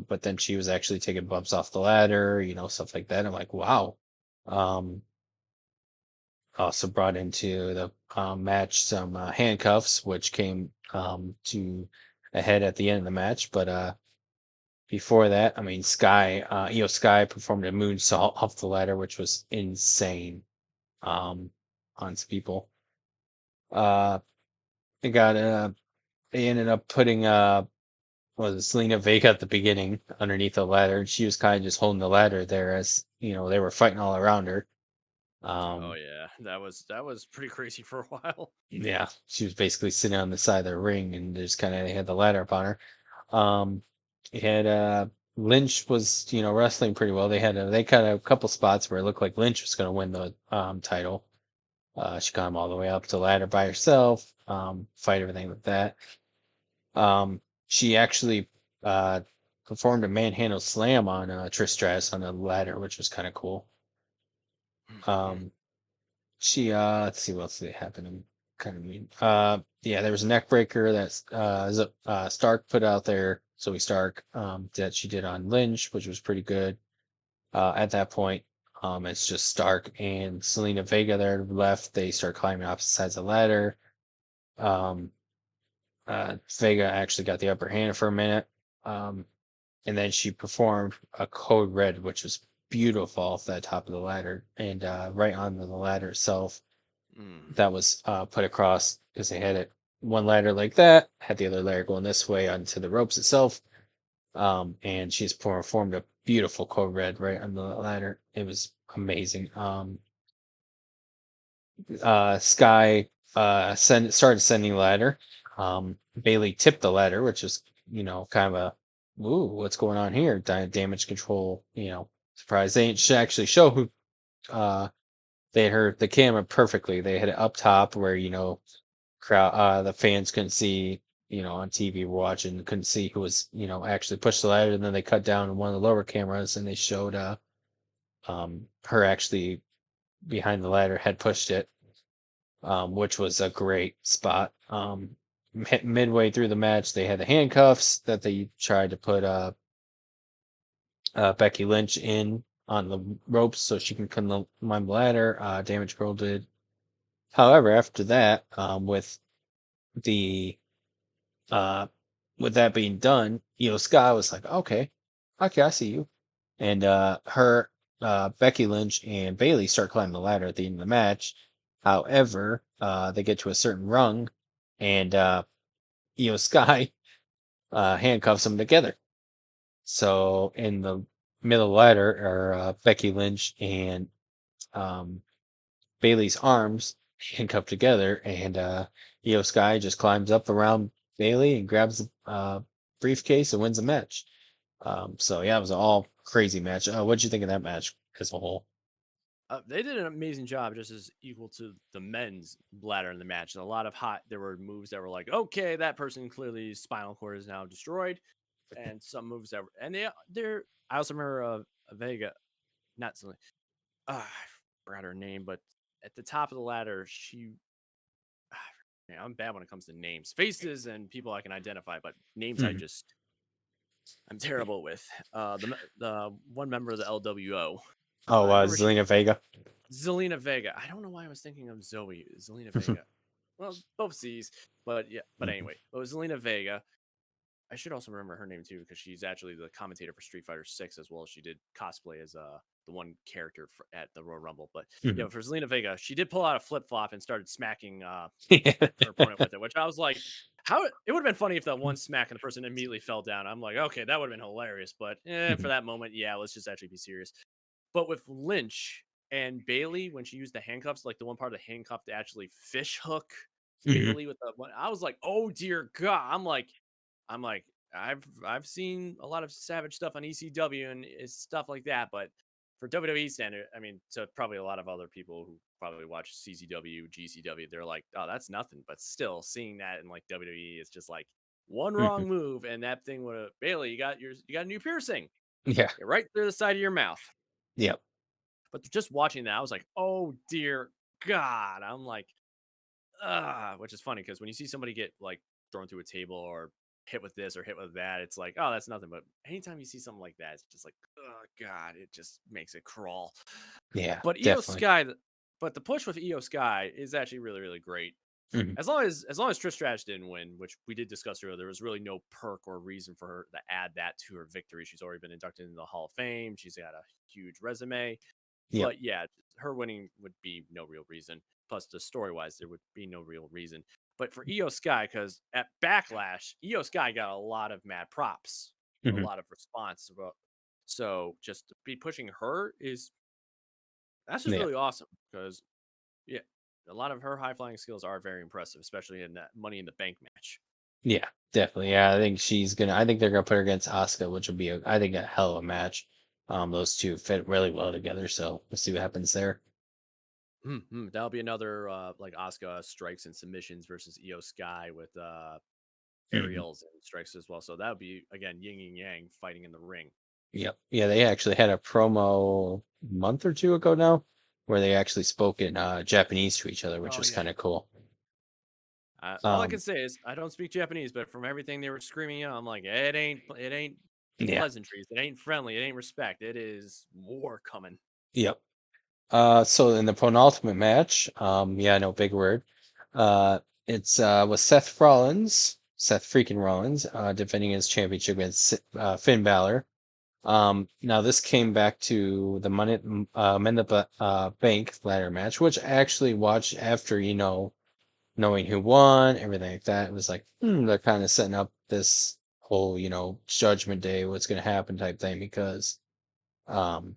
But then she was actually taking bumps off the ladder, stuff like that. I'm like, wow. Um, also brought into the match some handcuffs, which came to a head at the end of the match. But before that, I mean, Sky performed a moonsault off the ladder, which was insane um, on some people. Uh, they got they ended up putting was it Selena Vega at the beginning underneath the ladder, and she was kind of just holding the ladder there as they were fighting all around her. Oh Um, yeah, that was pretty crazy for a while. yeah, she was basically sitting on the side of the ring, and just kind of had the ladder up on her. Um, it had Lynch was wrestling pretty well. They kind of a couple spots where it looked like Lynch was going to win the title. She got him all the way up to the ladder by herself. Fight everything with that. She actually uh, performed a manhandle slam on Trish Stratus on the ladder, which was kind of cool. Um, she let's see what else did happen. I'm kind of mean. Yeah, there was a neck breaker that Stark put out there. Zoe Stark that she did on Lynch, which was pretty good. At that point, it's just Stark and Selena Vega there left. They start climbing opposite sides of the ladder. Um, Vega actually got the upper hand for a minute. Um, and then she performed a code red, which was beautiful off that top of the ladder and right on the ladder itself. Mm. That was put across because they had it one ladder like that, had the other ladder going this way onto the ropes itself. And she's performed a beautiful code red right on the ladder. It was amazing. Sky started sending ladder. Bailey tipped the ladder, which is kind of a ooh, what's going on here? Damage control. Surprise. They didn't actually show who. They had heard the camera perfectly. They had it up top where crowd the fans couldn't see. On TV we're watching couldn't see who was actually pushed the ladder, and then they cut down on one of the lower cameras and they showed her actually behind the ladder had pushed it, which was a great spot. Midway through the match, they had the handcuffs that they tried to put Becky Lynch in on the ropes so she can climb the ladder. Damage Girl did. However, after that, the uh, with that being done, Sky was like, okay, okay, I see you, and Becky Lynch and Bailey start climbing the ladder at the end of the match. However, they get to a certain rung, and Sky handcuffs them together. So in the middle ladder are Becky Lynch and um, Bailey's arms handcuffed together, and Sky just climbs up around Bailey and grabs the briefcase and wins the match. So yeah, it was an all crazy match. What'd you think of that match as a whole? They did an amazing job, just as equal to the men's ladder in the match. And a lot of hot. There were moves that were like, okay, that person clearly spinal cord is now destroyed, and some moves that were, and they're. I also remember Vega, not Selena. I forgot her name, but at the top of the ladder, she. Man, I'm bad when it comes to names, faces, and people I can identify, but names Mhm. I'm terrible with. The one member of the LWO. Oh, I remember she Zelina Vega. Zelina Vega. I don't know why I was thinking of Zoe. Zelina Vega. Well, both C's, but yeah. But Mhm. anyway, it was Zelina Vega. I should also remember her name too because she's actually the commentator for Street Fighter 6 as well. She did cosplay as the one character at the Royal Rumble. But yeah, Mhm. for Zelina Vega, she did pull out a flip flop and started smacking Yeah. her opponent with it, which I was like, how it would have been funny if that one smack and the person immediately fell down. I'm like, okay, that would have been hilarious. But for Mhm. that moment, yeah, let's just actually be serious. But with Lynch and Bailey, when she used the handcuffs, like the one part of the handcuff to actually fish hook Mhm. Bailey with the one, I was like, oh dear God. I'm like, I've seen a lot of savage stuff on ECW and it's stuff like that, but for WWE standard, I mean, to probably a lot of other people who probably watch CCW, GCW, they're like, oh, that's nothing. But still, seeing that in like WWE is just like one Mhm. wrong move, and that thing would have Bailey, you got a new piercing, Yeah. yeah, right through the side of your mouth. Yep. But just watching that, I was like, oh dear God. I'm like, which is funny because when you see somebody get like thrown through a table or hit with this or hit with that, it's like, oh, that's nothing. But anytime you see something like that, it's just like, oh God, it just makes it crawl. Yeah. But Io Definitely. Sky, But the push with Io Sky is actually really, really great. Mhm. As long as Trish Stratus didn't win, which we did discuss earlier, there was really no perk or reason for her to add that to her victory. She's already been inducted into the Hall of Fame. She's got a huge resume. Yep. But yeah, her winning would be no real reason. Plus, the story wise, there would be no real reason. But for Io Sky, because at Backlash, Io Sky got a lot of mad props, a Mhm. lot of response. So just to be pushing her is that's just Yeah. really awesome because yeah, a lot of her high flying skills are very impressive, especially in that Money in the Bank match. Yeah. Definitely. Yeah. I think they're gonna put her against Asuka, which would be I think a hell of a match. Those two fit really well together. So we'll see what happens there. That'll be another like Asuka strikes and submissions versus Io Sky with Mhm. aerials and strikes as well. So that would be again yin and yang fighting in the ring. Yep. Yeah, they actually had a promo a month or two ago now where they actually spoke in Japanese to each other, which Oh was yeah. kind of cool. All I can Um, say is I don't speak Japanese, but from everything they were screaming out, I'm like, it ain't yeah. pleasantries, it ain't friendly, it ain't respect, it is war coming. Yep. So in the penultimate match, yeah, no big word. It's with Seth freaking Rollins, defending his championship against Finn Balor. Now this came back to the Men in the Bank ladder match, which I actually watched after, knowing who won, everything like that. It was like, they're kind of setting up this whole, Judgment Day, what's going to happen type thing, because um,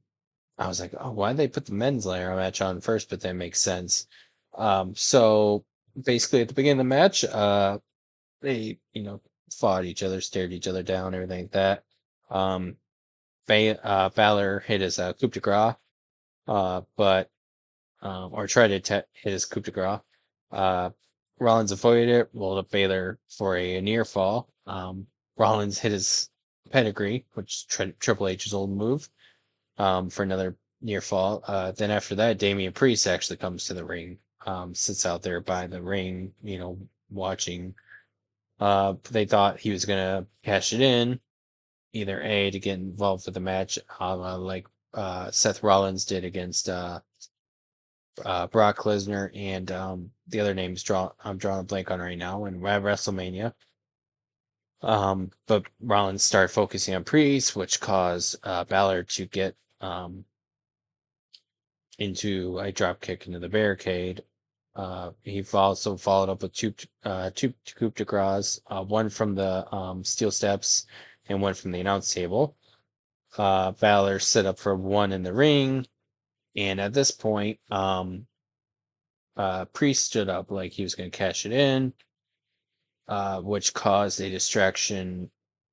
I was like, oh, why did they put the men's ladder match on first? But that makes sense. So basically, at the beginning of the match, they, fought each other, stared each other down, everything like that. Um, Balor hit his coup de grace, but or tried to hit his coup de grace. Uh, Rollins avoided it, rolled up Baylor for a near fall. Rollins hit his pedigree, which is Triple H's old move, for another near fall. Then after that, Damian Priest actually comes to the ring, sits out there by the ring, watching. They thought he was gonna cash it in, either A to get involved with the match, like Seth Rollins did against Brock Lesnar, and the other names I'm drawing a blank on right now, and WrestleMania. But Rollins started focusing on Priest, which caused Balor to get into a drop kick into the barricade. He also followed up with two coup de grace, one from the steel steps and one from the announce table. Balor set up for one in the ring, and at this point, Priest stood up like he was going to cash it in, which caused a distraction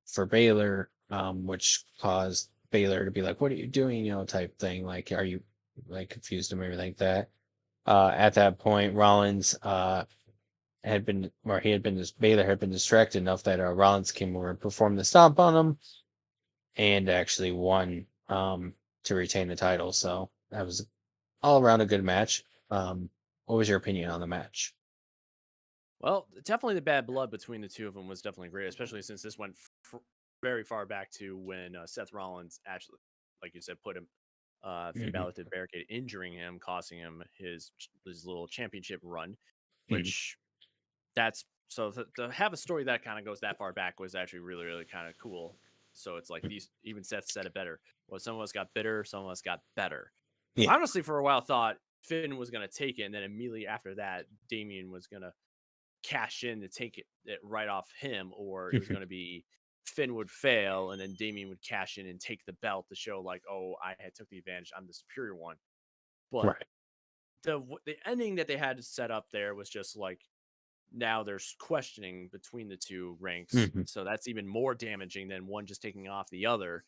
for Baylor, which caused Baylor to be like, "What are you doing?" Type thing. Like, are you like confused him or anything like that? At that point, Rollins Baylor had been distracted enough that Rollins came over and performed the stomp on him and actually won to retain the title. So that was all around a good match. What was your opinion on the match? Well, definitely the bad blood between the two of them was definitely great, especially since this went very far back to when Seth Rollins actually, like you said, put him Finn Hmm. Balor to the barricade, injuring him, costing him his little championship run, Hmm. which that's so to have a story that kind of goes that far back was actually really really kind of cool. So it's like these even Seth said it better. Well, some of us got bitter, some of us got better. Yeah. I honestly for a while thought Finn was gonna take it, and then immediately after that, Damien was gonna cash in to take it right off him, or it was Hmm. going to be Finn would fail and then Damien would cash in and take the belt to show like, oh, I had took the advantage. I'm the superior one. But Right. the ending that they had set up there was just like now there's questioning between the two ranks. Hmm. So that's even more damaging than one just taking off the other.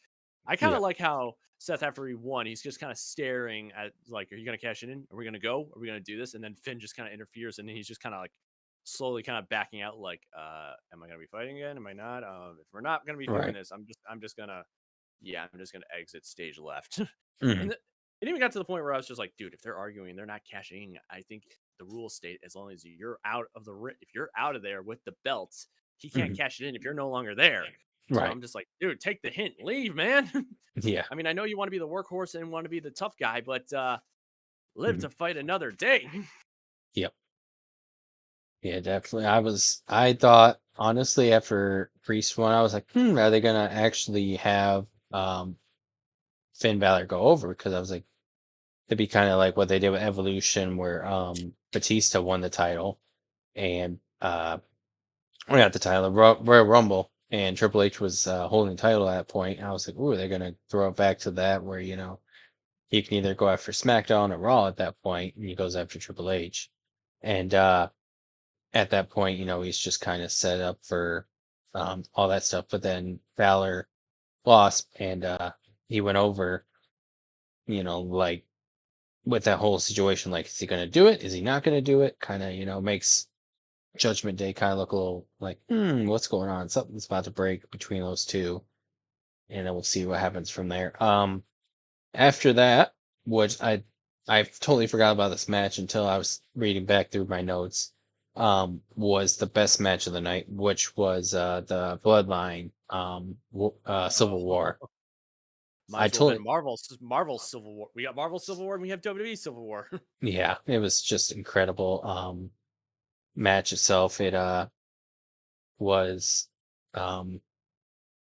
I kind Yeah. of like how Seth after he won, he's just kind of staring at like, are you gonna cash it in? Are we gonna go? Are we gonna do this? And then Finn just kind of interferes, and then he's just kind of like slowly kind of backing out, like, am I gonna be fighting again? Am I not? If we're not gonna be doing Right. this, I'm just gonna I'm just gonna exit stage left. Hmm. and it even got to the point where I was just like, dude, if they're arguing, they're not cashing. I think the rules state as long as you're out of if you're out of there with the belts, he can't Hmm. cash it in if you're no longer there. So Right. I'm just like, dude, take the hint, leave, man. Yeah. I mean, I know you want to be the workhorse and want to be the tough guy, but Live Mhm. to fight another day. Yep. Yeah, definitely. I thought honestly after Priest won, I was like, are they gonna actually have Finn Balor go over? Because I was like, it'd be kind of like what they did with Evolution, where Batista won the title and we got the title, Royal Rumble, and Triple H was holding the title at that point. And I was like, ooh, they're gonna throw it back to that where he can either go after SmackDown or Raw at that point, and he goes after Triple H. And at that point, he's just kind of set up for all that stuff. But then Balor lost, and he went over, like with that whole situation. Like, is he going to do it? Is he not going to do it? Kind of, makes Judgment Day kind of look a little like, what's going on? Something's about to break between those two, and then we'll see what happens from there. After that, which I totally forgot about this match until I was reading back through my notes. Was the best match of the night, which was the Bloodline Civil Oh, War. might I as well have been totally Marvel's Civil War. We got Marvel Civil War and we have WWE Civil War. Yeah, it was just incredible. Match itself, it was um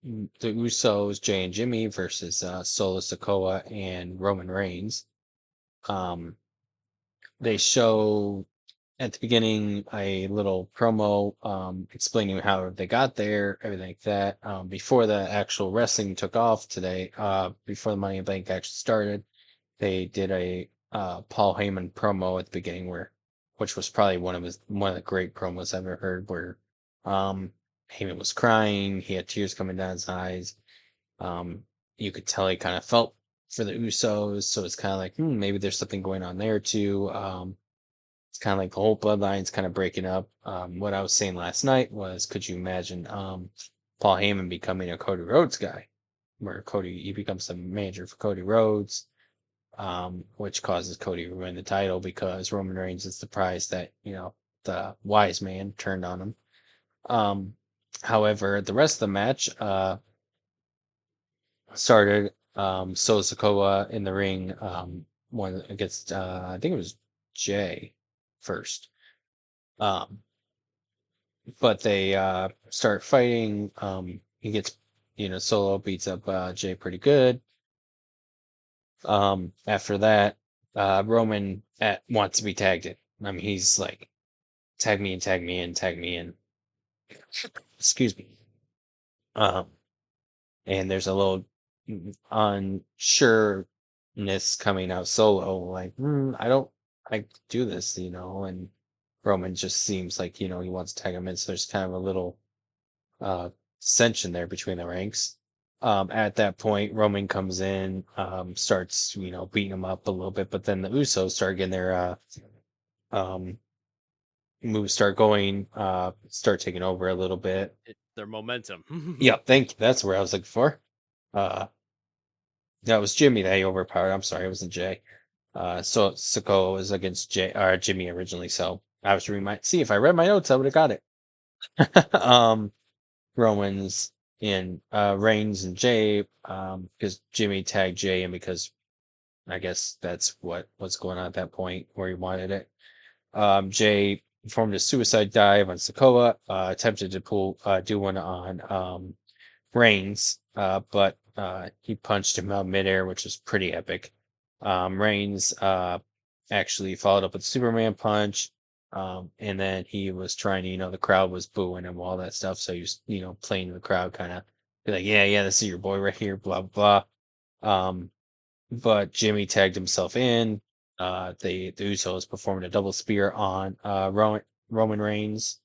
the Usos, Jay and Jimmy versus Solo Sikoa and Roman Reigns. Um, they show at the beginning a little promo explaining how they got there, everything like that. Before the actual wrestling took off today, before the Money in the Bank actually started, they did a Paul Heyman promo at the beginning which was probably one of the great promos I've ever heard. Where Heyman was crying, he had tears coming down his eyes. Um, you could tell he kind of felt for the Usos, so it's kind of like maybe there's something going on there too. It's kind of like the whole bloodline's kind of breaking up. What I was saying last night was, could you imagine Paul Heyman becoming a Cody Rhodes guy, where he becomes the manager for Cody Rhodes, which causes Cody to win the title because Roman Reigns is surprised that the wise man turned on him. Um, However, the rest of the match started Solo Sikoa in the ring, one against I think it was Jay first. Um, but they start fighting. He gets, Solo beats up Jay pretty good. After that, Roman wants to be tagged in. I mean, he's like, tag me in, tag me in, tag me in. Excuse me. Um, and there's a little unsureness coming out Solo, like, I don't, I do this, and Roman just seems like, he wants to tag him in. So there's kind of a little uh, dissension there between the ranks. At that point, Roman comes in, starts beating him up a little bit, but then the Usos start getting their um, moves start going, start taking over a little bit. Their momentum. Yeah, thank you. That's where I was looking for. Uh, that was Jimmy that he overpowered. I'm sorry, it wasn't Jay. So Sikoa was against Jimmy originally, so I was see if I read my notes, I would have got it. Romans and Reigns and Jay, because Jimmy tagged Jay and because I guess that's what was going on at that point where he wanted it. Jay performed a suicide dive on Sokoa, attempted to do one on Reigns, but he punched him out midair, which was pretty epic. Reigns actually followed up with Superman punch. And then he was trying to, the crowd was booing him, all that stuff. So he was, playing the crowd, kind of be like, yeah, this is your boy right here, blah, blah, blah. But Jimmy tagged himself in. The Usos performed a double spear on Roman Reigns.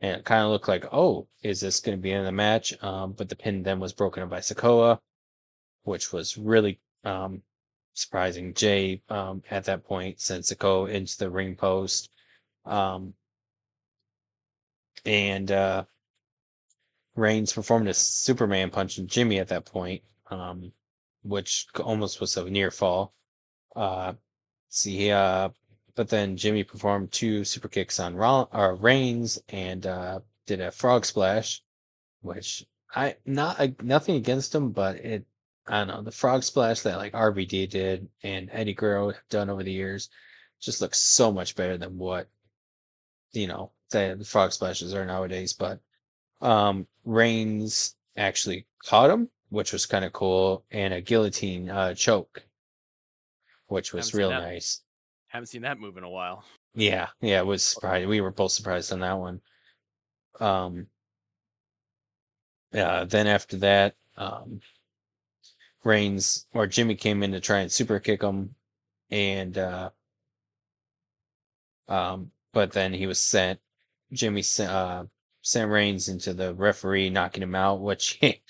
And it kind of looked like, oh, is this going to be in the match? But the pin then was broken up by Sokoa, which was really surprising. Jay at that point sent Sokoa into the ring post. Um, and Reigns performed a Superman punch on Jimmy at that point, which almost was a near fall. Uh, see, but then Jimmy performed two super kicks on Reigns and did a frog splash, which nothing against him, but I don't know, the frog splash that like RVD did and Eddie Guerrero have done over the years. just looks so much better than what the frog splashes are nowadays. But Reigns actually caught him, which was kind of cool, and a guillotine choke, which was Haven't seen real that. nice. Haven't seen that move in a while. Yeah, yeah, it was surprising. We were both surprised on that one. Um, then after that, Reigns or Jimmy came in to try and super kick him, and but then he was sent. Sent Reigns into the referee, knocking him out, which it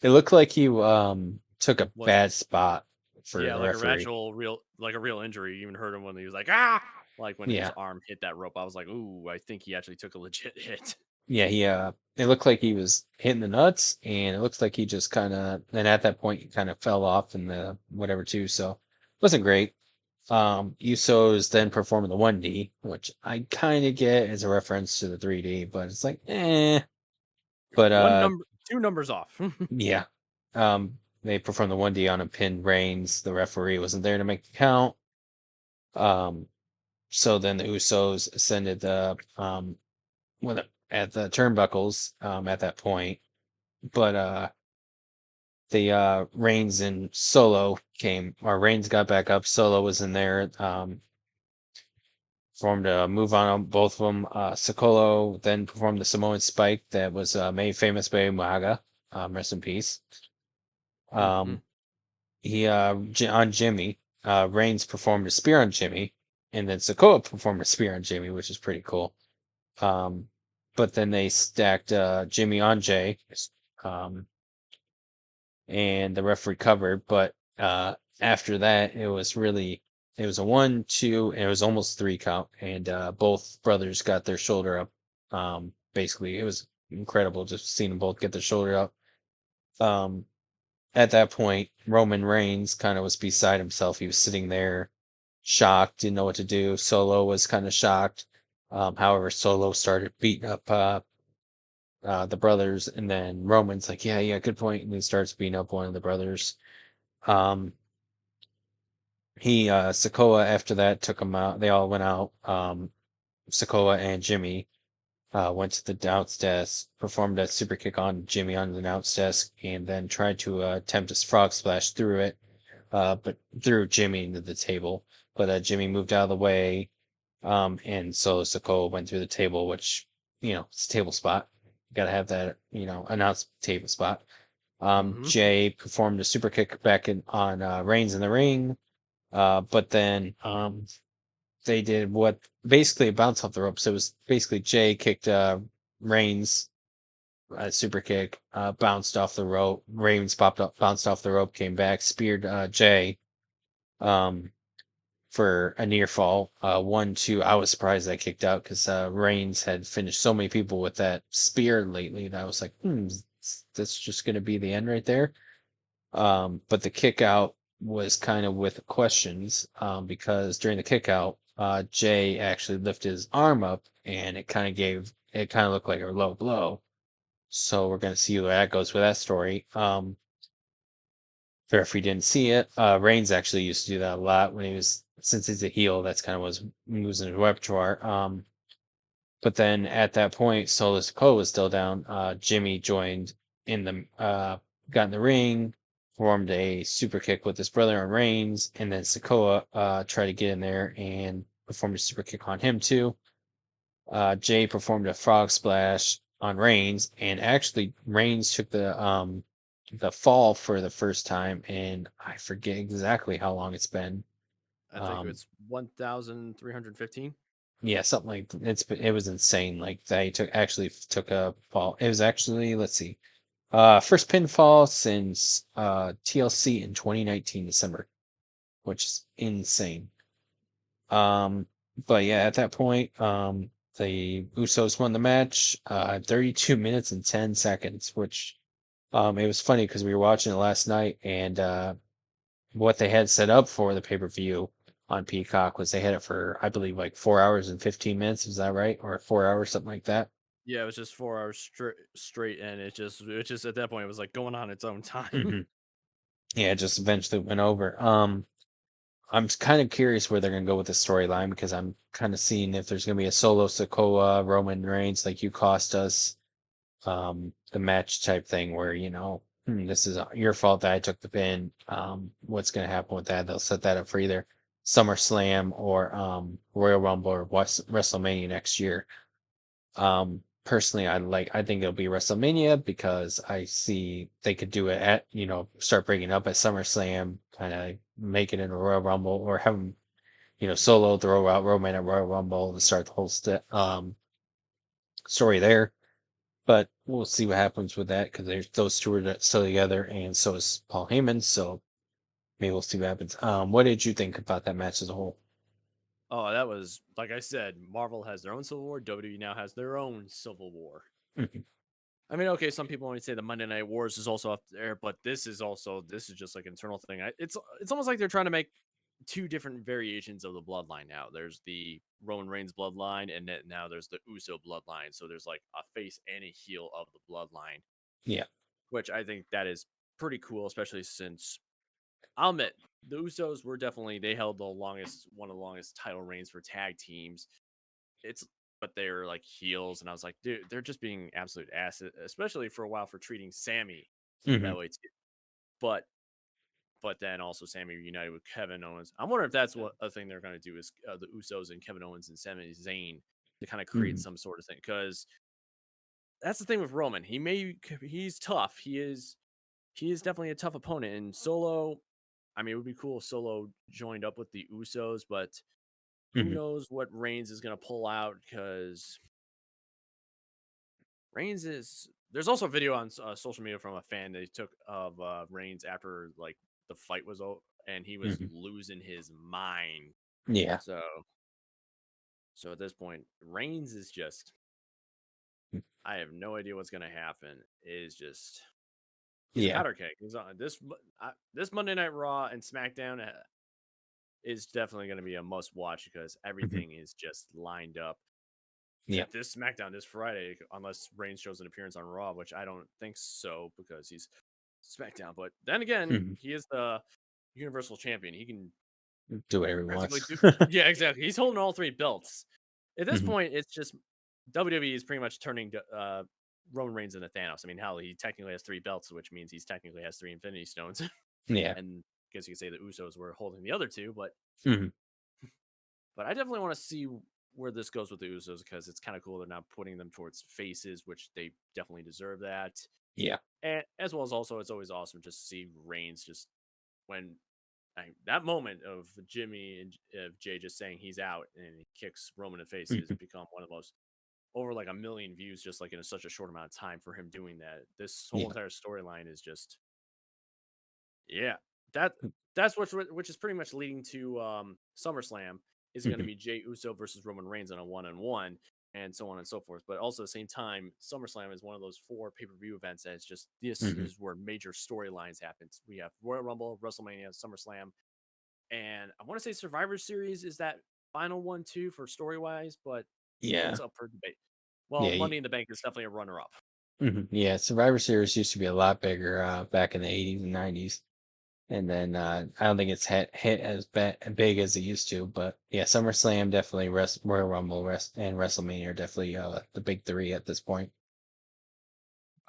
looked like he took a Was bad spot for Yeah, the like a referee. actual real like a real injury. You even heard him when he was like, "Ah!" Like when his Yeah, arm hit that rope. I was like, "Ooh, I think he actually took a legit hit." yeah, he it looked like he was hitting the nuts, and it looks like he just kind of, and at that point he kind of fell off in the whatever too, so wasn't great. Usos then performing the 1D, which I kind of get as a reference to the 3D, but it's like, But One number, two numbers off. yeah, they performed the 1D on a pinned Reigns. The referee wasn't there to make the count. Um, so then the Usos ascended at the turnbuckles at that point, but the Reigns and Solo came, or Reigns got back up. Solo was in there. Performed a move on 'em, both of them. Sokolo then performed the Samoan Spike that was made famous by Umaga. Rest in peace. Mhm. Um, on Jimmy, Reigns performed a spear on Jimmy, and then Sikoa performed a spear on Jimmy, which is pretty cool. Um, but then they stacked Jimmy on Jay, um, and the referee covered. But after that, it was a 1, 2, and it was almost 3 count, and both brothers got their shoulder up. Basically, it was incredible just seeing them both get their shoulder up. Um, at that point, Roman Reigns kind of was beside himself. He was sitting there, shocked, didn't know what to do. Solo was kind of shocked. However, Solo started beating up the brothers, and then Roman's like, "Yeah, yeah, good point," and he starts beating up one of the brothers. Um, Sikoa after that took him out. They all went out. Sikoa and Jimmy went to the announce desk, performed a super kick on Jimmy on the announce desk, and then tried to attempt a frog splash through it, but threw Jimmy into the table. But Jimmy moved out of the way, and so Sikoa went through the table, which it's a table spot. Got to have that announce table spot. Mhm. Jay performed a super kick back on Reigns in the ring, but then they did what basically a bounce off the ropes. It was basically Jay kicked Reigns super kick, bounced off the rope. Reigns popped up, bounced off the rope, came back, speared Jay um, for a near fall. 1, 2. I was surprised that kicked out because Reigns had finished so many people with that spear lately that I was like, that's just going to be the end right there. But the kick out was kind of with questions because during the kick out, Jay actually lifted his arm up and it kind of looked like a low blow. So we're going to see where that goes with that story. Fair if we didn't see it. Reigns actually used to do that a lot when he was, since he's a heel, that's kind of what his moves in his repertoire. But then at that point, Solo Sikoa was still down. Jimmy joined got in the ring, formed a super kick with his brother on Reigns, and then Sikoa tried to get in there and performed a super kick on him too. Jay performed a frog splash on Reigns, and actually Reigns took the fall for the first time, and I forget exactly how long it's been. I think it Um, was 1,315. yeah, something like it was insane. Like they took a fall. It was actually, let's see, first pinfall since TLC in 2019 December, which is insane. Um, but yeah, at that point, the Usos won the match, 32 minutes and 10 seconds, which it was funny because we were watching it last night, and what they had set up for the pay-per-view on Peacock was they had it for, I believe, like 4 hours and 15 minutes. Is that right? Or 4 hours, something like that. Yeah, it was just 4 hours straight, and it just at that point it was like going on its own time. Hmm. Yeah, it just eventually went over. I'm kind of curious where they're gonna go with the storyline because I'm kind of seeing if there's gonna be a solo Sokoa Roman Reigns like you cost us the match type thing where this is your fault that I took the pin. What's gonna happen with that? They'll set that up for either SummerSlam or Royal Rumble or WrestleMania next year. Personally, I think it'll be WrestleMania because I see they could do it at start breaking up at SummerSlam, kind of make it into Royal Rumble, or have them solo throw out Roman at Royal Rumble to start the whole story there. But we'll see what happens with that because there's those two are still together, and so is Paul Heyman. So maybe we'll see what happens. What did you think about that match as a whole? Oh, that was like I said. Marvel has their own Civil War. WWE now has their own Civil War. Mhm, I mean, okay, some people might say the Monday Night Wars is also up there, but this is just like an internal thing. It's almost like they're trying to make two different variations of the bloodline now. There's the Roman Reigns bloodline, and then now there's the Uso bloodline. So there's like a face and a heel of the bloodline, yeah. which I think that is pretty cool, especially since I'll admit the Usos were definitely they held the longest one of the longest title reigns for tag teams. It's but they're like heels, and I was like, dude, they're just being absolute asses, especially for a while for treating Sammy Hmm. that way too. But but then also Sammy united with Kevin Owens. I'm wondering if that's what a thing they're going to do is the Usos and Kevin Owens and Sami Zayn to kind of create Hmm. some sort of thing because that's the thing with Roman. He's tough. He is definitely a tough opponent. And Solo, I mean, it would be cool if Solo joined up with the Usos, but who Hmm. knows what Reigns is going to pull out because Reigns is. There's also a video on social media from a fan they took of Reigns after like the fight was over, and he was Hmm. losing his mind. Yeah. So so at this point, Reigns is just. I have no idea what's going to happen. Is just he's a Yeah. powder keg. He's on this Monday Night Raw and SmackDown is definitely going to be a must watch because Hmm. everything is just lined up. Yeah. This SmackDown this Friday, unless Reigns shows an appearance on Raw, which I don't think so because he's SmackDown. But then again, Hmm. he is the Universal Champion. He can Do whatever he practically wants. do. Yeah, exactly. He's holding all three belts. At this Hmm. point, it's just WWE is pretty much turning Roman Reigns into Thanos. I mean, hell, he technically has three belts, which means he's technically has three Infinity Stones. Yeah. And I guess you could say the Usos were holding the other two, Hmm. but I definitely want to see where this goes with the Usos because it's kind of cool they're now putting them towards faces, which they definitely deserve that. Yeah. And as well as also, it's always awesome just to see Reigns just when that moment of Jimmy and Jay just saying he's out and he kicks Roman in the face has Hmm. become one of the most over like 1 million views just like in such a short amount of time for him doing that. This whole Yeah. entire storyline is just yeah, that that's which is pretty much leading to SummerSlam. Is it going to Hmm. be Jey Uso versus Roman Reigns on a one-on-one, and so on and so forth? But also at the same time, SummerSlam is one of those four pay-per-view events that it's just this Hmm. is where major storylines happen. We have Royal Rumble, WrestleMania, SummerSlam, and I want to say Survivor Series is that final one too for story-wise, but Yeah. it's up for debate. Well, Yeah. Money in the Bank is definitely a runner-up. Yeah. Survivor Series used to be a lot bigger back in the 80s and 90s. And then I don't think it's hit as big as it used to. But yeah, SummerSlam definitely, Royal Rumble, and WrestleMania are definitely the big three at this point.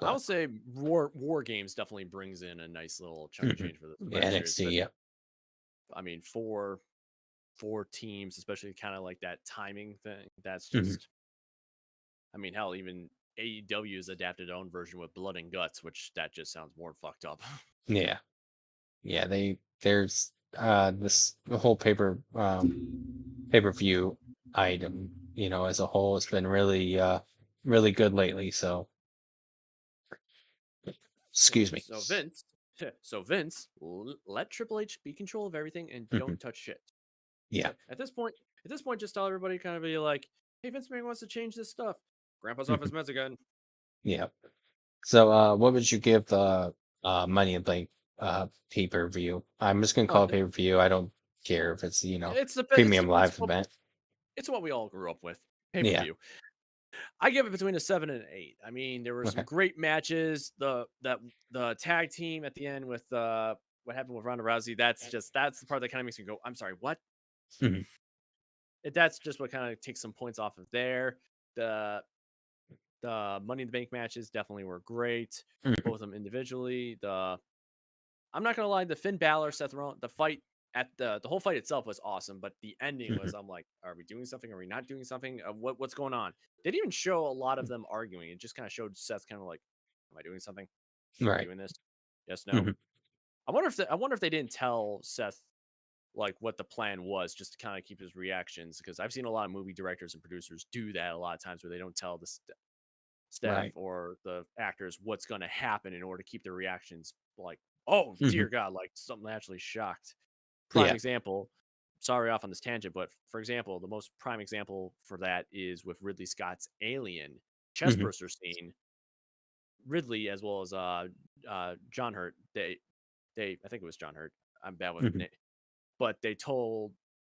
I But would say War Games definitely brings in a nice little chunk of mhm. change for the Yeah, Survivor Series, NXT, especially yeah. I mean, four teams, especially kind of like that timing thing. That's Mhm. just, I mean, hell, even AEW has adapted their own version with Blood and Guts, which that just sounds more fucked up. Yeah, yeah. There's this the whole pay-per-view item, as a whole, has been really good lately. So excuse me. So Vince, so Vince, let Triple H be control of everything and Mhm. don't touch shit. Yeah. At this point, just tell everybody kind of be like, hey, Vince McMahon wants to change this stuff. Grandpa's off Mhm. his meds again. Yeah. So what would you give the Money in the Bank pay-per-view? I'm just gonna Oh, call it pay-per-view. I don't care if it's premium live event. it's what we all grew up with. Pay per Yeah. view. I give it between a 7 and an 8. I mean, there were some Okay. great matches. The tag team at the end with what happened with Ronda Rousey. That's the part that kind of makes me go, I'm sorry, what? Mhm. That's just what kind of takes some points off of there. The the Money in the Bank matches definitely were great, Mhm. both of them individually. I'm not gonna lie, the Finn Balor Seth Rollins the fight at the whole fight itself was awesome, but the ending was Mhm. I'm like, are we doing something? Are we not doing something? What's going on? They didn't even show a lot of them arguing. It just kind of showed Seth kind of like, am I doing something? Am I Right. doing this? Yes, no. Mhm. I wonder if they didn't tell Seth like what the plan was just to kind of keep his reactions because I've seen a lot of movie directors and producers do that a lot of times where they don't tell the staff Right. or the actors what's going to happen in order to keep their reactions like, oh Mhm. dear God, like something actually shocked. Prime Yeah. example. Sorry, off on this tangent, but for example, the most prime example for that is with Ridley Scott's Alien Mhm. chestburster scene. Ridley as well as John Hurt. They I think it was John Hurt. I'm bad with Mhm. but they told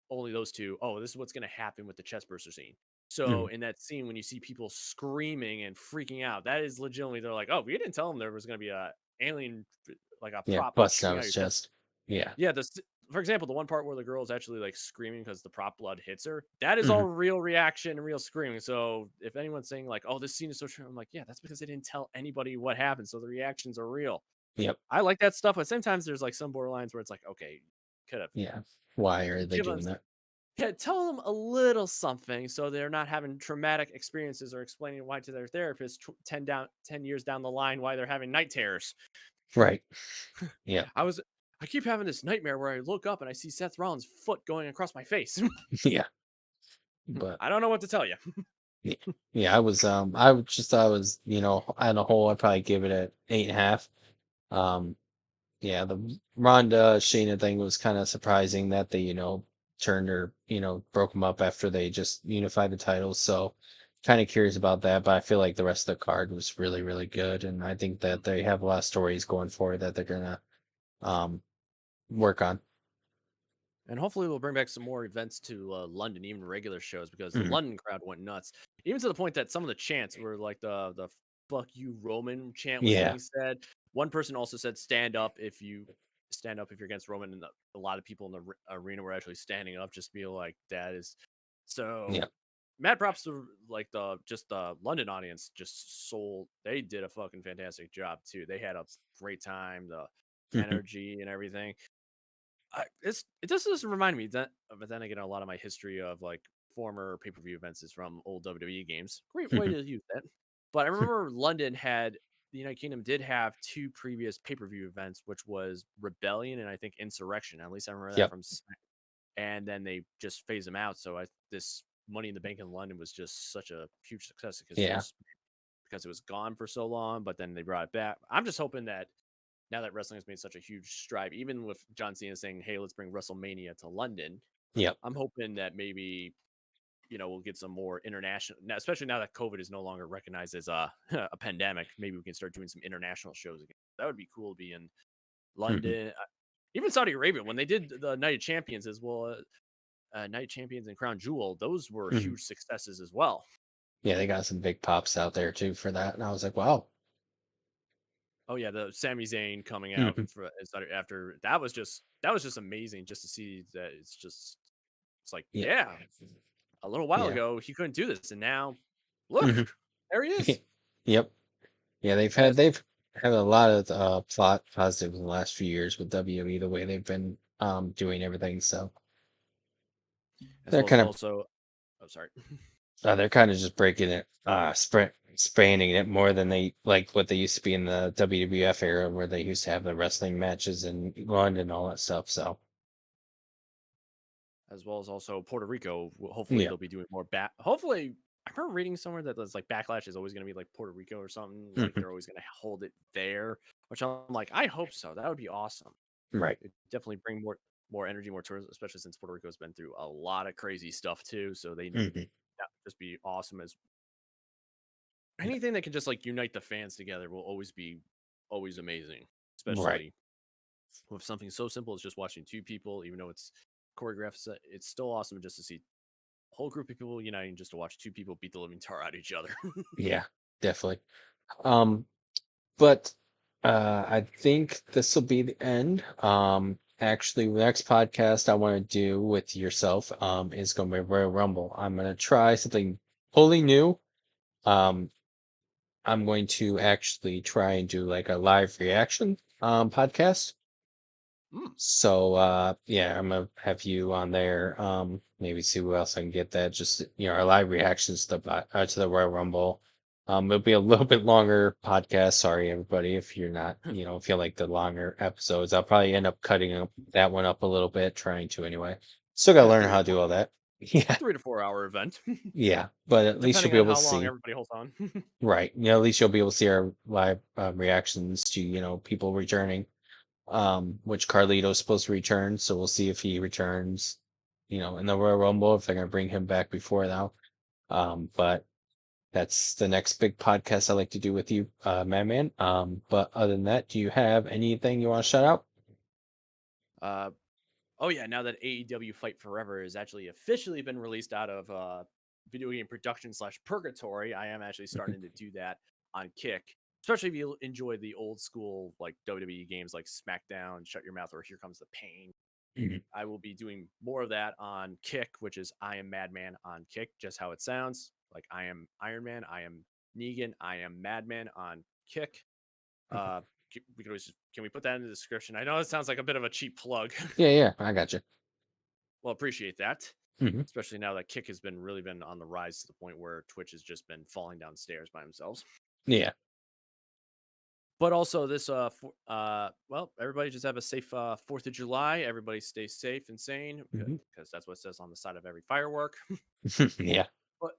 only those two, oh, this is what's going to happen with the chestburster scene. So Mhm. in that scene, when you see people screaming and freaking out, that is legitimately they're like, oh, we didn't tell them there was going to be a alien like a Yeah. prop like Bust down shooting out his your chest. chest. Yeah. Yeah, for example, the one part where the girl is actually like screaming because the prop blood hits her, that is all Mhm. real reaction and real screaming. So if anyone's saying like, "Oh, this scene is so true," I'm like, "Yeah, that's because they didn't tell anybody what happened, so the reactions are real." Yep. I like that stuff, but sometimes there's like some borderlines where it's like, okay, could have Yeah. Why are they give them doing that? yeah, tell them a little something so they're not having traumatic experiences or explaining why to their therapist 10 years down the line why they're having night terrors. Right. Yep. I was I keep having this nightmare where I look up and I see Seth Rollins' foot going across my face. Yeah. But I don't know what to tell you. yeah. Yeah. I was, on a whole, I'd probably give it a 8.5. Um, Yeah, the Ronda Shayna thing was kind of surprising that they, turned or, broke them up after they just unified the titles. So kind of curious about that, but I feel like the rest of the card was really, really good. And I think that they have a lot of stories going forward that they're gonna um work on. And hopefully we'll bring back some more events to London, even regular shows, because the Mhm. London crowd went nuts. Even to the point that some of the chants were like the "fuck you Roman" chant was Yeah. being said. One person also said stand up if you're against Roman," and a lot of people in the arena were actually standing up, just be like, "That is Yeah. so." Mad props to like the London audience just sold. They did a fucking fantastic job too. They had a great time. The Mhm. energy and everything. It just doesn't remind me that, but then again, a lot of my history of like former pay per view events is from old WWE games. Great way Mhm. to use that. But I remember London had the United Kingdom did have two previous pay per view events, which was Rebellion and I think Insurrection. At least I remember that Yep. from. And then they just phased them out. So this Money in the Bank in London was just such a huge success Yeah. because it was gone for so long. But then they brought it back. I'm just hoping that now that wrestling has made such a huge stride, even with John Cena saying, "Hey, let's bring WrestleMania to London," Yep. I'm hoping that maybe we'll get some more international, now, especially now that COVID is no longer recognized as a a pandemic. Maybe we can start doing some international shows again. That would be cool to be in Mhm. London, even Saudi Arabia when they did the Night of Champions as well. Night of Champions and Crown Jewel, those were Mhm. huge successes as well. Yeah, they got some big pops out there too for that. And I was like, wow. Oh yeah, the Sami Zayn coming out Mhm. for after that was just amazing just to see that it's like Yeah. yeah, a little while Yeah. ago he couldn't do this, and now look, Mhm. there he is. Yep. Yeah, As they've had a lot of plot positives in the last few years with WWE the way they've been doing everything. So as they're well as kind of also, oh sorry, just breaking it, expanding it more than they like what they used to be in the WWF era, where they used to have the wrestling matches and London and all that stuff. So as well as also Puerto Rico. Hopefully yeah. they'll be doing more back. Hopefully, I remember reading somewhere that there's like Backlash is always going to be like Puerto Rico or something. Like Mhm. they're always going to hold it there, which I'm like, I hope so. That would be awesome. Right. It definitely bring more energy, more tourism, especially since Puerto Rico's been through a lot of crazy stuff too. So Hmm. that would just be awesome as Yeah. anything that can just like unite the fans together will always be always amazing, Right. especially with something so simple as just watching two people, even though it's choreographed. It's still awesome just to see a whole group of people uniting just to watch two people beat the living tar out of each other. Yeah. Definitely. Um, but I think this will be the end. Actually, the next podcast I want to do with yourself is going to be Royal Rumble. I'm going to try something wholly new. Um, I'm going to actually try and do like a live reaction podcast. Mm, So yeah, I'm gonna have you on there. Maybe see who else I can get that. Just our live reactions to the Royal Rumble. It'll be a little bit longer podcast. Sorry, everybody, if you're not feel like the longer episodes. I'll probably end up cutting that one up a little bit, trying to anyway. Still gotta yeah, learn how to do all that. Yeah, 3 to 4 hour event, yeah, but at least you'll depending be on able to how long see. everybody holds on. Right. At least you'll be able to see our live reactions to people returning, which Carlito's supposed to return. So we'll see if he returns, in the Royal Rumble, if they're going to bring him back before now. But that's the next big podcast I like to do with you, Madman. But other than that, do you have anything you want to shout out? uh, oh yeah, now that AEW Fight Forever has actually officially been released out of video game production slash purgatory, I am actually starting to do that on Kick. Especially if you enjoy the old school like WWE games like SmackDown, Shut Your Mouth, or Here Comes the Pain. Mhm. I will be doing more of that on Kick, which is I am Madman on Kick, just how it sounds. Like I am Iron Man, I am Negan, I am Madman on Kick. Uh, we could always can we put that in the description? I know it sounds like a bit of a cheap plug. Yeah, yeah, I got you. Well, appreciate that. Hmm. Especially now that Kick has been really been on the rise to the point where Twitch has just been falling downstairs by themselves. Yeah. But also this well, everybody just have a safe 4th of July. Everybody stay safe and sane Hmm. because that's what it says on the side of every firework. Yeah.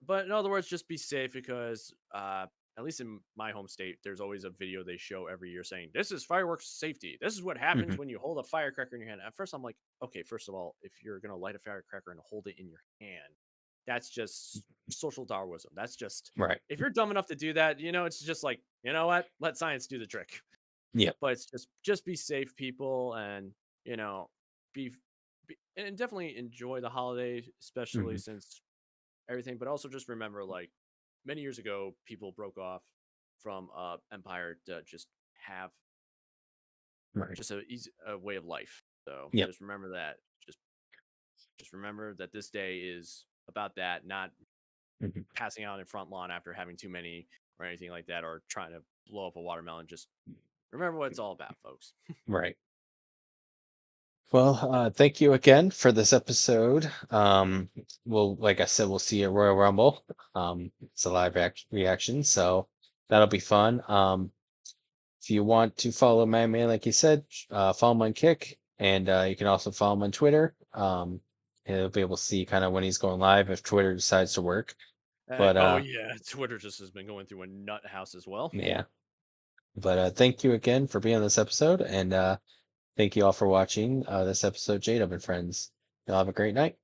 But in other words, just be safe because at least in my home state, there's always a video they show every year saying this is fireworks safety. This is what happens Hmm. when you hold a firecracker in your hand. At first, I'm like, okay, first of all, if you're gonna light a firecracker and hold it in your hand, that's just social Darwinism. That's just Right. if you're dumb enough to do that, it's just like you know what, let science do the trick. Yep. But it's just be safe, people, and you know, be, and definitely enjoy the holiday, especially Hmm. since everything, but also just remember like many years ago, people broke off from empire to just have Right. just a way of life. So Yep. just remember that. Just remember that this day is about that, not Hmm. passing out in front lawn after having too many or anything like that, or trying to blow up a watermelon. Just remember what it's all about, folks. Right. Well, thank you again for this episode. Like I said, we'll see you at Royal Rumble. It's a live reaction, so that'll be fun. If you want to follow my man, like you said, follow him on Kick, and you can also follow him on Twitter. He'll be able to see kind of when he's going live if Twitter decides to work. But Oh yeah, Twitter just has been going through a nut house as well. yeah. But thank you again for being on this episode, and thank you all for watching this episode, JDUB&FRIENDS. Y'all have a great night.